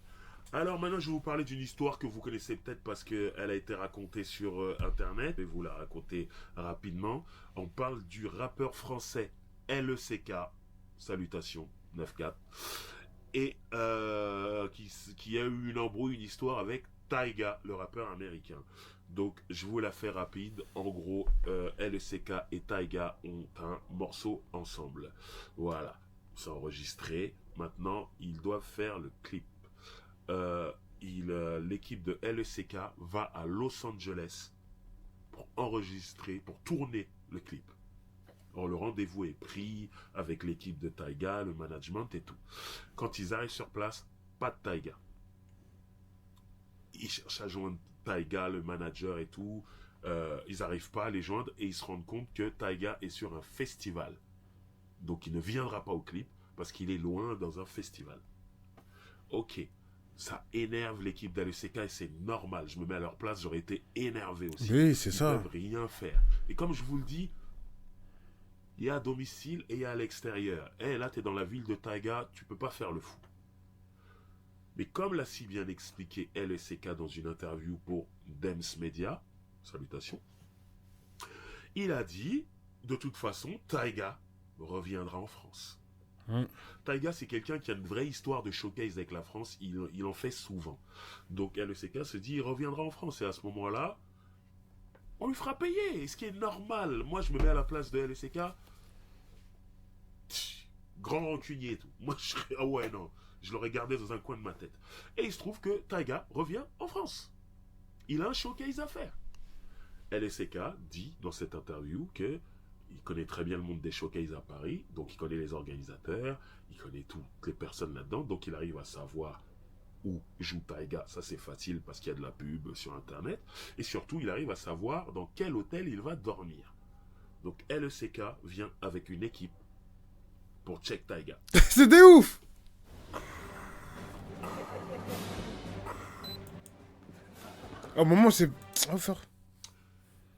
Alors maintenant, je vais vous parler d'une histoire que vous connaissez peut-être parce qu'elle a été racontée sur Internet. Je vais vous la raconter rapidement. On parle du rappeur français LECK. Salutations, 9-4. Et qui a eu une embrouille, une histoire avec Tyga, le rappeur américain. Donc, je vous la fais rapide. En gros, LECK et Tyga ont un morceau ensemble. Voilà, c'est enregistré. Maintenant, ils doivent faire le clip. L'équipe de LECK va à Los Angeles pour enregistrer, pour tourner le clip. Alors, le rendez-vous est pris avec l'équipe de Tyga, le management et tout. Quand ils arrivent sur place, pas de Tyga. Ils cherchent à joindre Tyga, le manager et tout. Ils n'arrivent pas à les joindre et ils se rendent compte que Tyga est sur un festival. Donc il ne viendra pas au clip parce qu'il est loin dans un festival. Ok, ça énerve l'équipe d'LECK et c'est normal. Je me mets à leur place, j'aurais été énervé aussi. Oui, c'est Ils ça. ne peuvent rien faire. Et comme je vous le dis, il y a à domicile et il y a à l'extérieur. Eh, là, tu es dans la ville de Tyga, tu peux pas faire le fou. Mais comme l'a si bien expliqué LECK dans une interview pour Dems Media, salutations, il a dit, de toute façon, Tyga reviendra en France. Tyga, c'est quelqu'un qui a une vraie histoire de showcase avec la France, il en fait souvent. Donc LECK se dit, il reviendra en France, et à ce moment-là, on lui fera payer, ce qui est normal. Moi, je me mets à la place de LECK, grand rancunier et tout. Moi, je serais, ah ouais, non. Je l'aurais gardé dans un coin de ma tête. Et il se trouve que Tyga revient en France. Il a un showcase à faire. LECK dit dans cette interview que il connaît très bien le monde des showcases à Paris, donc il connaît les organisateurs, il connaît toutes les personnes là-dedans, donc il arrive à savoir où joue Tyga. Ça, c'est facile parce qu'il y a de la pub sur Internet. Et surtout, il arrive à savoir dans quel hôtel il va dormir. Donc LECK vient avec une équipe pour check Tyga. C'est des ouf. À un moment, c'est... On va faire...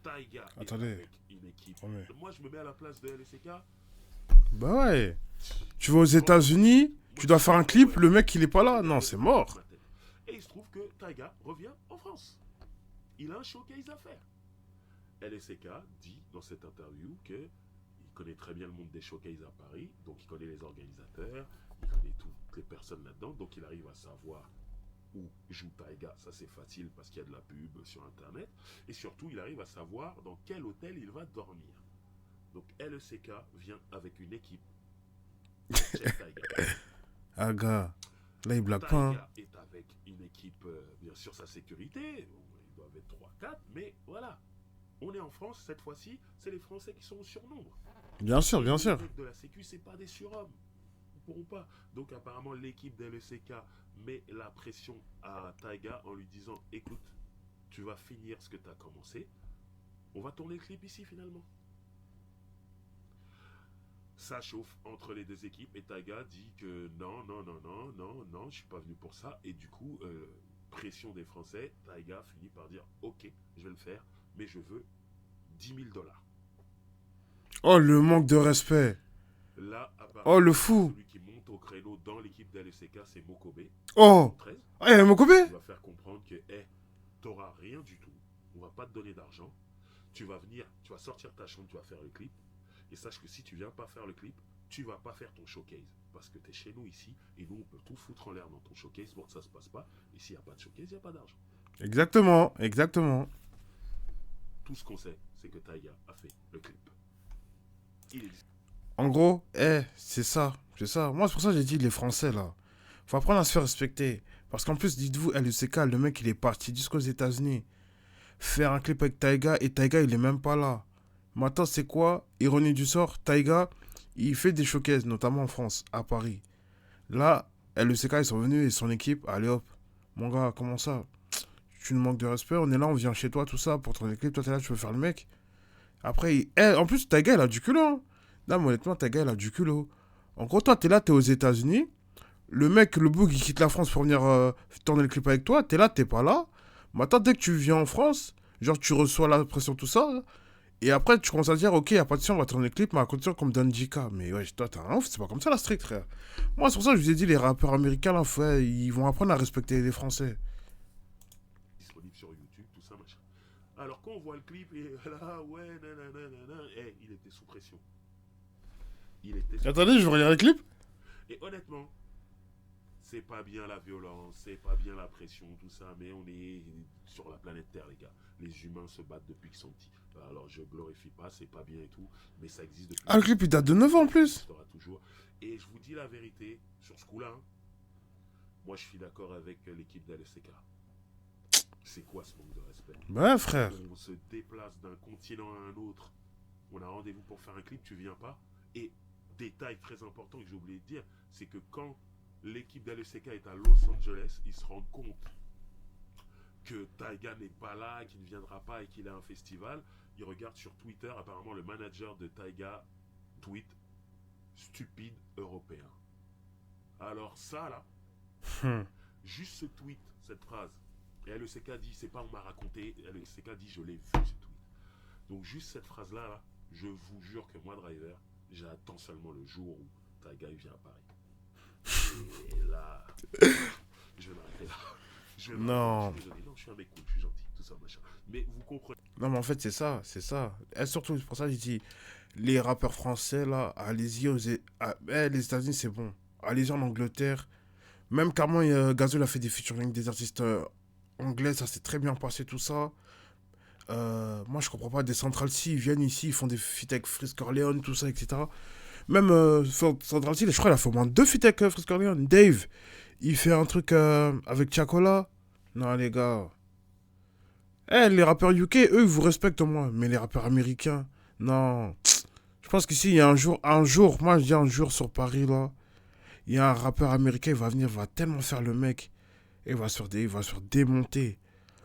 Tyga Attendez. est avec une équipe. Oh, mais- Moi, je me mets à la place de LECK. Bah ouais. Tu vas aux États-Unis, tu dois faire un clip, le mec il est pas là. Non, c'est mort. Et il se trouve que Tyga revient en France. Il a un showcase à faire. LECK dit dans cette interview que il connaît très bien le monde des showcases à Paris, donc il connaît les organisateurs, il connaît toutes les personnes là-dedans, donc il arrive à savoir où joue Tyga. Ça, c'est facile parce qu'il y a de la pub sur Internet. Et surtout, il arrive à savoir dans quel hôtel il va dormir. Donc LECK vient avec une équipe. Check Tyga. Ah gars, là il blague pas. Hein. Tyga est avec une équipe, bien sûr, sa sécurité. Ils doivent être 3-4, mais voilà. On est en France, cette fois-ci, c'est les Français qui sont au surnombre. Bien sûr, bien sûr. Les mecs de la Sécu, c'est pas des surhommes. Ils pourront pas. Donc apparemment, l'équipe de LECK met la pression à Tyga en lui disant, écoute, tu vas finir ce que tu as commencé. On va tourner le clip ici finalement. Ça chauffe entre les deux équipes et Taiga dit que non, non, non, non, non, non, je suis pas venu pour ça. Et du coup, pression des Français, Taiga finit par dire ok, je vais le faire, mais je veux 10 000 $. Oh, le manque de respect. Là, Oh, le apparemment, fou. celui qui monte au créneau dans l'équipe d'LSK, c'est Mokobe, Oh. 13. Ah, il y a Mokobe. Il va faire comprendre que, t'auras rien du tout, on va pas te donner d'argent, tu vas venir, tu vas sortir ta chambre, tu vas faire le clip, et sache que si tu viens pas faire le clip, tu vas pas faire ton showcase, parce que tu es chez nous ici, et nous on peut tout foutre en l'air dans ton showcase pour que ça se passe pas, et s'il n'y a pas de showcase, il n'y a pas d'argent. Exactement, exactement. Tout ce qu'on sait, c'est que Taiga a fait le clip. Il est En gros, c'est ça, c'est ça. Moi, c'est pour ça que j'ai dit les Français, là. Faut apprendre à se faire respecter. Parce qu'en plus, dites-vous, LECK, le mec, il est parti jusqu'aux États-Unis faire un clip avec Taiga, et Taiga, il est même pas là. Maintenant, c'est quoi? Ironie du sort, Taiga, il fait des showcases, notamment en France, à Paris. Là, LECK, ils sont venus et son équipe, allez hop. Mon gars, comment ça? Tu nous manques de respect, on est là, on vient chez toi, tout ça, pour ton équipe, toi t'es là, tu veux faire le mec. Après, en plus, Taiga, il a du culot. Hein. Là, honnêtement, Taiga, il a du culot. En gros, toi, t'es là, t'es aux États-Unis. Le mec, le boug, il quitte la France pour venir tourner le clip avec toi. T'es là, t'es pas là. Maintenant, dès que tu viens en France, genre, tu reçois la pression, tout ça. Et après, tu commences à dire, ok, y a pas de souci, on va tourner le clip, mais à condition qu'on me donne 10K. Mais ouais, toi, t'es un ouf, c'est pas comme ça la street, frère. Moi, c'est pour ça que je vous ai dit, les rappeurs américains, là, ils vont apprendre à respecter les Français. disponible sur YouTube, tout ça, machin. Alors quand on voit le clip, et là, ouais, nanana, il était sous pression. Il était sous Attendez, je vais regarder le clip. Et honnêtement, c'est pas bien la violence, c'est pas bien la pression, tout ça, mais on est sur la planète Terre, les gars. Les humains se battent depuis qu'ils sont petits. Alors je glorifie pas, c'est pas bien et tout, mais ça existe depuis. Ah, le clip, il date de 9 ans en plus. Ça existera toujours. Et je vous dis la vérité, sur ce coup-là, moi je suis d'accord avec l'équipe d'LSK. C'est quoi ce manque de respect? Ouais, frère. On se déplace d'un continent à un autre. On a rendez-vous pour faire un clip, tu viens pas. Et détail très important que j'ai oublié de dire, c'est que quand l'équipe d'LSK est à Los Angeles, ils se rendent compte que Taiga n'est pas là, qu'il ne viendra pas et qu'il a un festival. Ils regardent sur Twitter, apparemment le manager de Taiga tweet stupide européen. Alors ça là, juste ce tweet, cette phrase, et LECK dit, c'est pas on m'a raconté, LECK dit je l'ai vu ce tweet. Donc juste cette phrase là, je vous jure que moi Driver, j'attends seulement le jour où Taiga vient à Paris. Et là, je vais m'arrêter là. Non. Je suis désolé, non, je suis un mec cool, je suis gentil, tout ça machin. Mais vous comprenez. Non, mais en fait, c'est ça, c'est ça. Et surtout, c'est pour ça que je dis, les rappeurs français, là, allez-y les États-Unis, c'est bon. Allez-y en Angleterre. Même carrément, Gazelle a fait des featuring des artistes anglais, ça s'est très bien passé, tout ça. Moi, je comprends pas, des Central C, ils viennent ici, ils font des feats avec Frisk Orleans, tout ça, etc. Même Central C, je crois, il a fait au moins 2 feats avec Frisk Orleans. Dave, il fait un truc avec Chacola. Non, les gars. Les rappeurs UK, eux, ils vous respectent au moins. Mais les rappeurs américains, non. Je pense qu'ici, il y a un jour, moi je dis un jour sur Paris, là, il y a un rappeur américain, il va venir, il va tellement faire le mec. Et il va se faire démonter.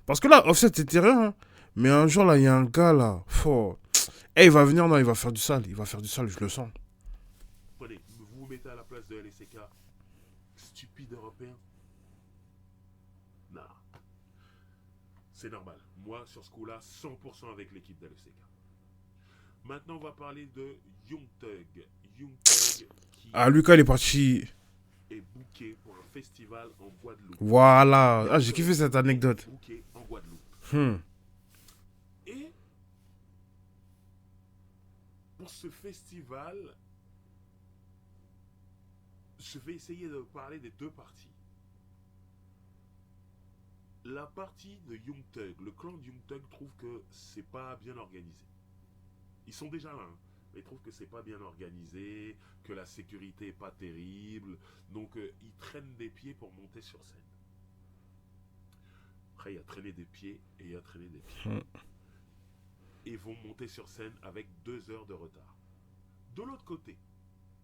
Parce que là, Offset, c'était rien. Hein. Mais un jour, là, il y a un gars, là, fort. Il va venir, non, il va faire du sale. Il va faire du sale, je le sens. Prenez, vous vous mettez à la place de LSK. Stupide européen. Non. C'est normal. Moi, sur ce coup-là, 100% avec l'équipe d'LSK. Maintenant, on va parler de Young Thug. Young Thug qui Ah, Lucas, il est parti. est booké pour un festival en Guadeloupe. Voilà. Ah, j'ai kiffé cette anecdote. Booké en Guadeloupe. Et pour ce festival, je vais essayer de parler des deux parties. La partie de Young Thug, le clan de Young Thug trouve que c'est pas bien organisé. Ils sont déjà là, hein, mais ils trouvent que c'est pas bien organisé, que la sécurité est pas terrible, donc ils traînent des pieds pour monter sur scène. Après, il y a traîner des pieds et il y a traîner des pieds. Et vont monter sur scène avec 2 heures de retard. De l'autre côté,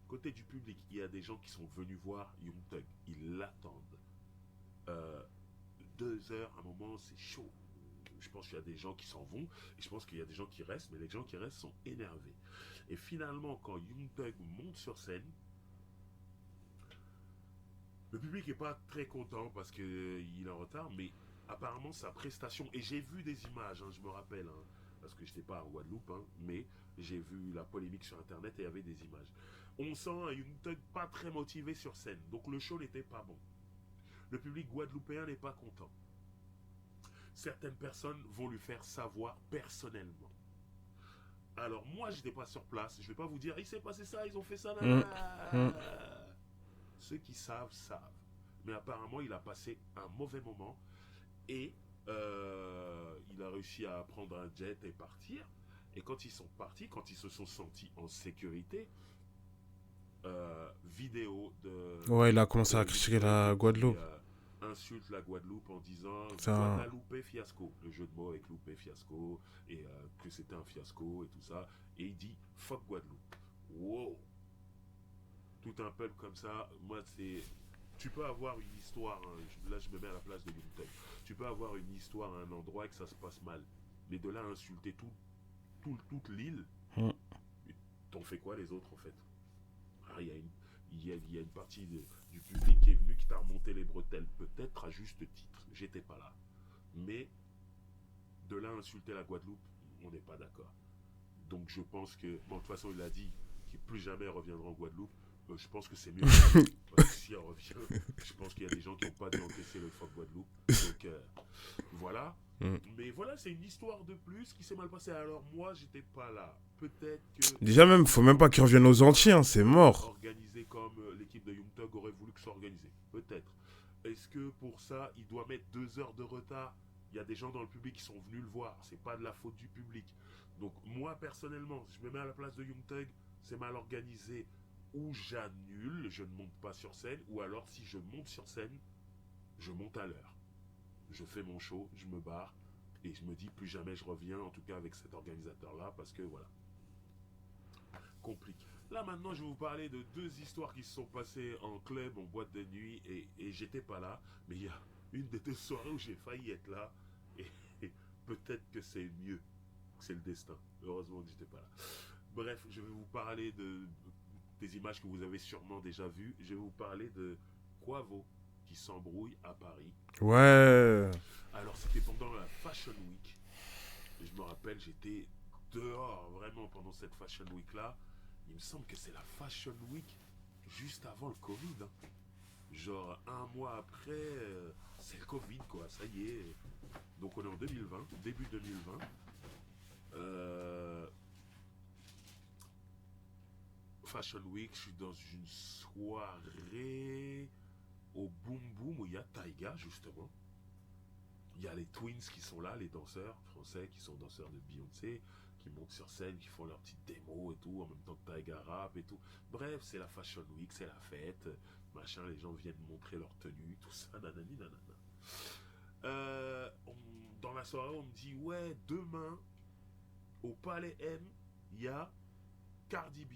côté du public, il y a des gens qui sont venus voir Young Thug. Ils l'attendent. 2 heures, un moment, c'est chaud. Je pense qu'il y a des gens qui s'en vont, et je pense qu'il y a des gens qui restent, mais les gens qui restent sont énervés. Et finalement, quand Young Thug monte sur scène, le public n'est pas très content parce qu'il est en retard, mais apparemment sa prestation, et j'ai vu des images, hein, je me rappelle, hein, parce que je n'étais pas à Guadeloupe, hein, mais j'ai vu la polémique sur internet et il y avait des images. On sent un Young Thug pas très motivé sur scène, donc le show n'était pas bon. Le public guadeloupéen n'est pas content. Certaines personnes vont lui faire savoir personnellement. Alors moi, je n'étais pas sur place, je vais pas vous dire, il s'est passé ça, ils ont fait ça, là, là. Ceux qui savent, savent. Mais apparemment, il a passé un mauvais moment et il a réussi à prendre un jet et partir. Et quand ils sont partis, quand ils se sont sentis en sécurité, vidéo de... Ouais, il a commencé à critiquer la Guadeloupe. Insulte la Guadeloupe en disant Ça... Guadeloupe fiasco, le jeu de mots avec loupé fiasco, et que c'était un fiasco et tout ça. Et il dit fuck Guadeloupe. Wow! Tout un peuple comme ça, moi c'est... Tu peux avoir une histoire, hein, là je me mets à la place de Young Thug. Tu peux avoir une histoire à un endroit et que ça se passe mal. Mais de là à insulter toute l'île, t'en fais quoi les autres en fait? Ah, il y a une partie du public qui est venu, qui t'a remonté les bretelles, peut-être à juste titre. J'étais pas là. Mais de là à insulter la Guadeloupe, on n'est pas d'accord. Donc je pense que, bon de toute façon il a dit qu'il plus jamais reviendra en Guadeloupe. Je pense que c'est mieux. Parce que si elle revient, je pense qu'il y a des gens qui n'ont pas dû encaisser le fuck Guadeloupe. Donc voilà. Mais voilà, c'est une histoire de plus qui s'est mal passée. Alors moi, j'étais pas là. Peut-être que... Déjà même, faut même pas qu'il revienne aux Antilles, hein, c'est mort. Organisé comme l'équipe de Young Thug aurait voulu que ce soit organisé. Peut-être. Est-ce que pour ça, il doit mettre 2 heures de retard? Il y a des gens dans le public qui sont venus le voir. C'est pas de la faute du public. Donc moi, personnellement, je me mets à la place de Young Thug, c'est mal organisé. Ou j'annule, je ne monte pas sur scène, ou alors si je monte sur scène, je monte à l'heure. Je fais mon show, je me barre, et je me dis plus jamais je reviens, en tout cas avec cet organisateur-là, parce que voilà. Compliqué. Là maintenant, je vais vous parler de 2 histoires qui se sont passées en club, en boîte de nuit, et j'étais pas là, mais il y a une des 2 soirées où j'ai failli être là, et peut-être que c'est mieux, c'est le destin. Heureusement que j'étais pas là. Bref, je vais vous parler des images que vous avez sûrement déjà vues. Je vais vous parler de Quavo qui s'embrouille à Paris. Ouais. Alors c'était pendant la Fashion Week. Et je me rappelle, j'étais dehors vraiment pendant cette Fashion Week là. Il me semble que c'est la Fashion Week juste avant le Covid. Hein. Genre 1 mois après, c'est le Covid quoi, ça y est. Donc on est en 2020, début 2020. Fashion Week, je suis dans une soirée au Boom Boom où il y a Taiga justement. Il y a les Twins qui sont là, les danseurs français qui sont danseurs de Beyoncé, qui montent sur scène, qui font leurs petites démos et tout, en même temps que Taiga rap et tout. Bref, c'est la Fashion Week, c'est la fête, machin, les gens viennent montrer leur tenue, tout ça, nanani nanana. Dans la soirée, on me dit, ouais, demain, au Palais M, il y a Cardi B.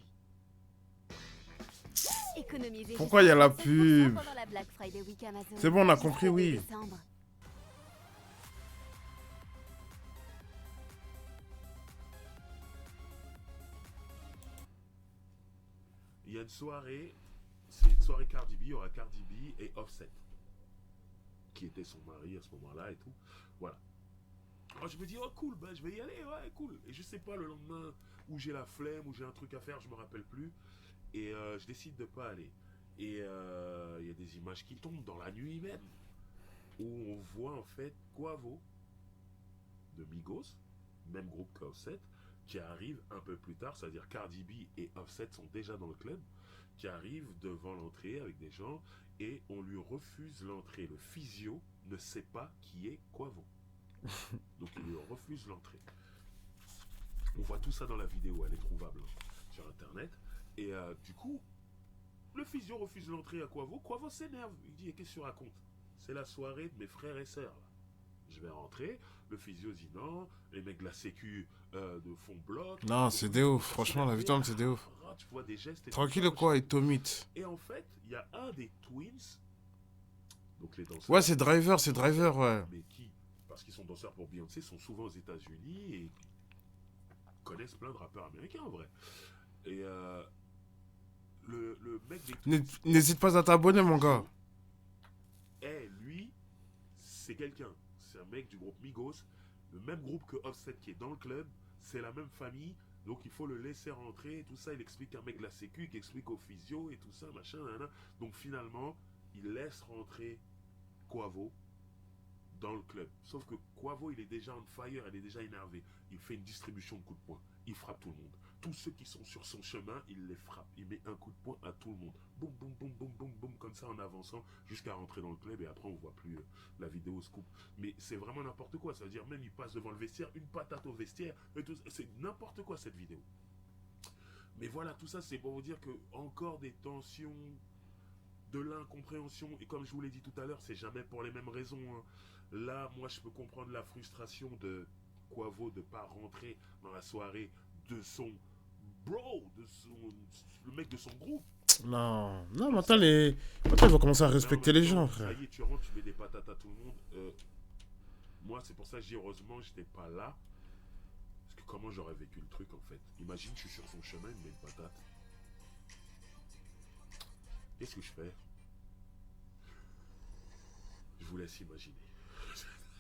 Pourquoi il y a la pub? C'est bon, on a compris, oui. Il y a une soirée, c'est une soirée Cardi B, il y aura Cardi B et Offset, qui était son mari à ce moment-là et tout. Voilà. Alors je me dis, oh cool, bah, je vais y aller, ouais, cool. Et je sais pas, le lendemain, où j'ai la flemme, où j'ai un truc à faire, je me rappelle plus. Et je décide de pas aller. Et il y a des images qui tombent dans la nuit même, où on voit en fait Quavo de Migos, même groupe qu'Offset, qui arrive un peu plus tard, c'est-à-dire Cardi B et Offset sont déjà dans le club, qui arrive devant l'entrée avec des gens, et on lui refuse l'entrée. Le physio ne sait pas qui est Quavo. Donc il lui refuse l'entrée. On voit tout ça dans la vidéo, elle est trouvable sur internet. Et du coup, le physio refuse l'entrée à Quavo. Quavo s'énerve. Il dit, qu'est-ce que tu racontes? C'est la soirée de mes frères et sœurs. Là. Je vais rentrer. Le physio dit non. Les mecs de la sécu de fond bloc. Non, c'est des ouf. Franchement, la vidéo, c'est des ouf. Tu vois des gestes. Tranquille ou quoi, et Tomit. Et en fait, il y a un des Twins. Donc les danseurs. Ouais, c'est Driver, ouais. Mais qui, parce parce qu'ils sont danseurs pour Beyoncé, sont souvent aux États-Unis et connaissent plein de rappeurs américains en vrai. Et le mec des Twins, N'hésite pas à t'abonner, mon gars. lui, c'est quelqu'un. C'est un mec du groupe Migos, le même groupe que Offset qui est dans le club, c'est la même famille, donc il faut le laisser rentrer et tout ça. Il explique un mec de la sécu qui explique au physio et tout ça, machin, nanana. Donc finalement, il laisse rentrer Quavo dans le club. Sauf que Quavo, il est déjà on fire, il est déjà énervé. Il fait une distribution de coups de poing. Il frappe tout le monde. Tous ceux qui sont sur son chemin, il les frappe. Il met un coup de poing à tout le monde. Boum, boum, boum, boum, boum, boum, comme ça en avançant jusqu'à rentrer dans le club. Et après, on voit plus la vidéo se coupe. Mais c'est vraiment n'importe quoi. Ça veut dire, même il passe devant le vestiaire, une patate au vestiaire. C'est n'importe quoi cette vidéo. Mais voilà, tout ça, c'est pour vous dire que encore des tensions, de l'incompréhension. Et comme je vous l'ai dit tout à l'heure, c'est jamais pour les mêmes raisons. Hein. Là, moi, je peux comprendre la frustration de Quavo de ne pas rentrer dans la soirée de son bro, le mec de son groupe. Non, non, maintenant, ils vont commencer à respecter les gens, Ça frère. y est, tu rentres, tu mets des patates à tout le monde. Moi, c'est pour ça que je dis heureusement, j'étais pas là. Parce que comment j'aurais vécu le truc en fait. Imagine, je suis sur son chemin, il me met une patate. Qu'est-ce que je fais? Je vous laisse imaginer.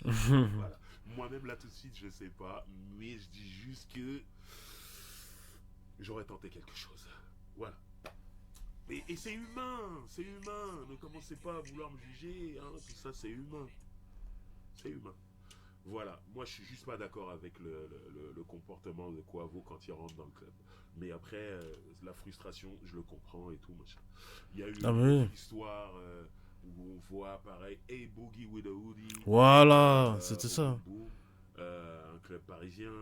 Voilà. Moi-même, là, tout de suite, je sais pas. Mais je dis juste que j'aurais tenté quelque chose. Voilà. Et c'est humain. C'est humain. Ne commencez pas à vouloir me juger. Hein. Tout ça, c'est humain. C'est humain. Voilà. Moi, je suis juste pas d'accord avec le comportement de Quavo quand il rentre dans le club. Mais après, la frustration, je le comprends et tout, machin. Il y a eu Ah, mais oui. une histoire où on voit, pareil, Hey Boogie with a Hoodie Voilà, c'était au ça. Boom Boom, un club parisien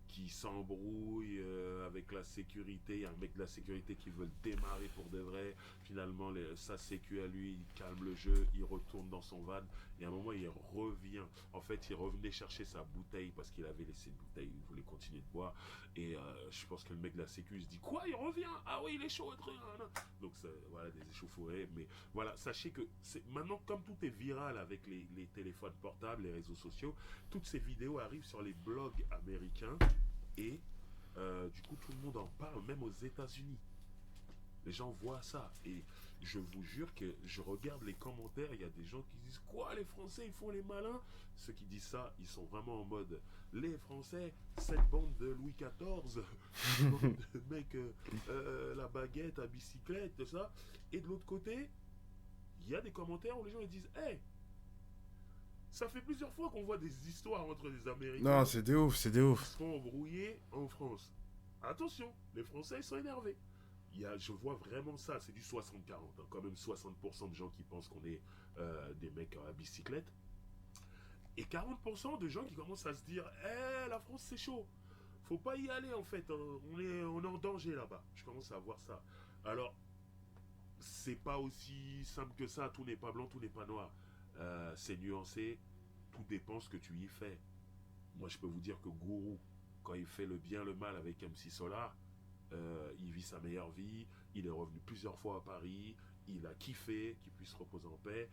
qui s'embrouille avec la sécurité. Il y a un mec de la sécurité qui veut le démarrer pour de vrai. Finalement, sa sécu à lui, il calme le jeu, il retourne dans son van. Et à un moment, il revient. En fait, il revenait chercher sa bouteille parce qu'il avait laissé une bouteille, il voulait continuer de boire. Et je pense que le mec de la sécu se dit quoi, il revient? Ah oui, il est chaud. Donc voilà, des échauffourées. Mais voilà, sachez que maintenant, comme tout est viral avec les téléphones portables, les réseaux sociaux, toutes ces vidéos arrivent sur les blogs américains. Et du coup, tout le monde en parle, même aux États-Unis. Les gens voient ça. Et je vous jure que je regarde les commentaires, il y a des gens qui disent quoi, les Français, ils font les malins. Ceux qui disent ça, ils sont vraiment en mode les Français, cette bande de Louis XIV, cette bande de mecs, la baguette, à bicyclette, tout ça. Et de l'autre côté, il y a des commentaires où les gens ils disent hey, ça fait plusieurs fois qu'on voit des histoires entre des Américains Non, c'est des ouf, c'est des qui ouf. se font embrouiller en France. Attention, les Français ils sont énervés. Je vois vraiment ça, c'est du 60-40. Hein. Quand même 60% de gens qui pensent qu'on est des mecs à bicyclette. Et 40% de gens qui commencent à se dire la France c'est chaud. Faut pas y aller en fait. On est en danger là-bas. Je commence à voir ça. Alors, c'est pas aussi simple que ça. Tout n'est pas blanc, tout n'est pas noir. C'est nuancé. Tout dépend ce que tu y fais. Moi, je peux vous dire que Gourou, quand il fait le bien, le mal avec MC Solar, il vit sa meilleure vie, il est revenu plusieurs fois à Paris, il a kiffé, qu'il puisse reposer en paix.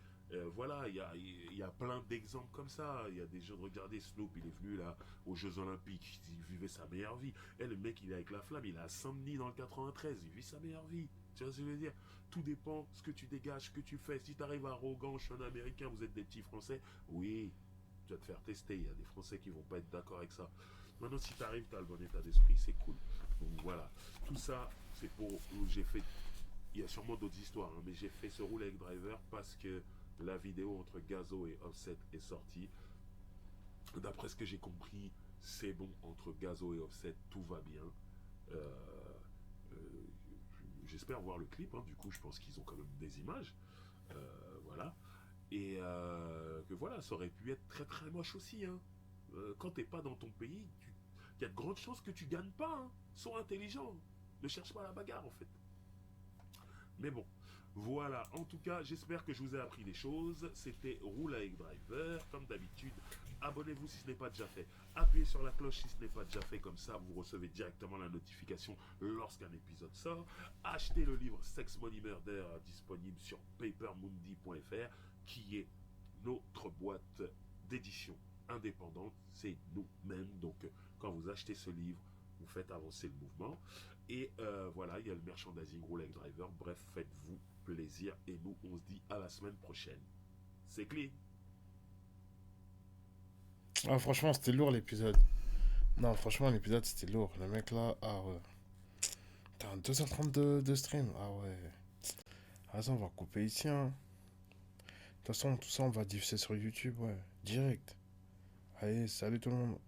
Voilà, il y a plein d'exemples comme ça. Il y a des gens, regardez, Snoop, il est venu là aux Jeux Olympiques, il vivait sa meilleure vie. Et le mec, il est avec la flamme, il est à Saint-Denis dans le 93, il vit sa meilleure vie. Tu vois ce que je veux dire? Tout dépend ce que tu dégages, ce que tu fais. Si tu arrives arrogant, je suis un Américain, vous êtes des petits Français, oui, tu vas te faire tester. Il y a des Français qui vont pas être d'accord avec ça. Maintenant, si tu arrives, tu as le bon état d'esprit, c'est cool. Donc voilà, tout ça, c'est pour. J'ai fait. Il y a sûrement d'autres histoires, hein, mais j'ai fait ce roule avec Driver parce que la vidéo entre Gazo et Offset est sortie. D'après ce que j'ai compris, c'est bon, entre Gazo et Offset, tout va bien. J'espère voir le clip, hein, du coup, je pense qu'ils ont quand même des images. Voilà. Et que voilà, ça aurait pu être très très moche aussi. Hein. Quand t'es pas dans ton pays, il y a de grandes chances que tu gagnes pas. Hein. Sois intelligent. Ne cherche pas la bagarre en fait. Mais bon, voilà. En tout cas, j'espère que je vous ai appris des choses. C'était Roule avec Driver. Comme d'habitude, abonnez-vous si ce n'est pas déjà fait. Appuyez sur la cloche si ce n'est pas déjà fait. Comme ça, vous recevez directement la notification lorsqu'un épisode sort. Achetez le livre Sex Money Murder disponible sur papermundi.fr qui est notre boîte d'édition indépendante, c'est nous-mêmes. Donc, quand vous achetez ce livre, vous faites avancer le mouvement. Et voilà, il y a le merchandising Rolex Driver. Bref, faites-vous plaisir. Et nous, on se dit à la semaine prochaine. C'est clean. Ah, franchement, c'était lourd l'épisode. Non, franchement, l'épisode c'était lourd. Le mec là, ah ouais. T'as 2h30 de stream. Ah ouais. Ah, ça, on va couper ici, hein. De toute façon, tout ça, on va diffuser sur YouTube, ouais. Direct. Allez, salut tout le monde.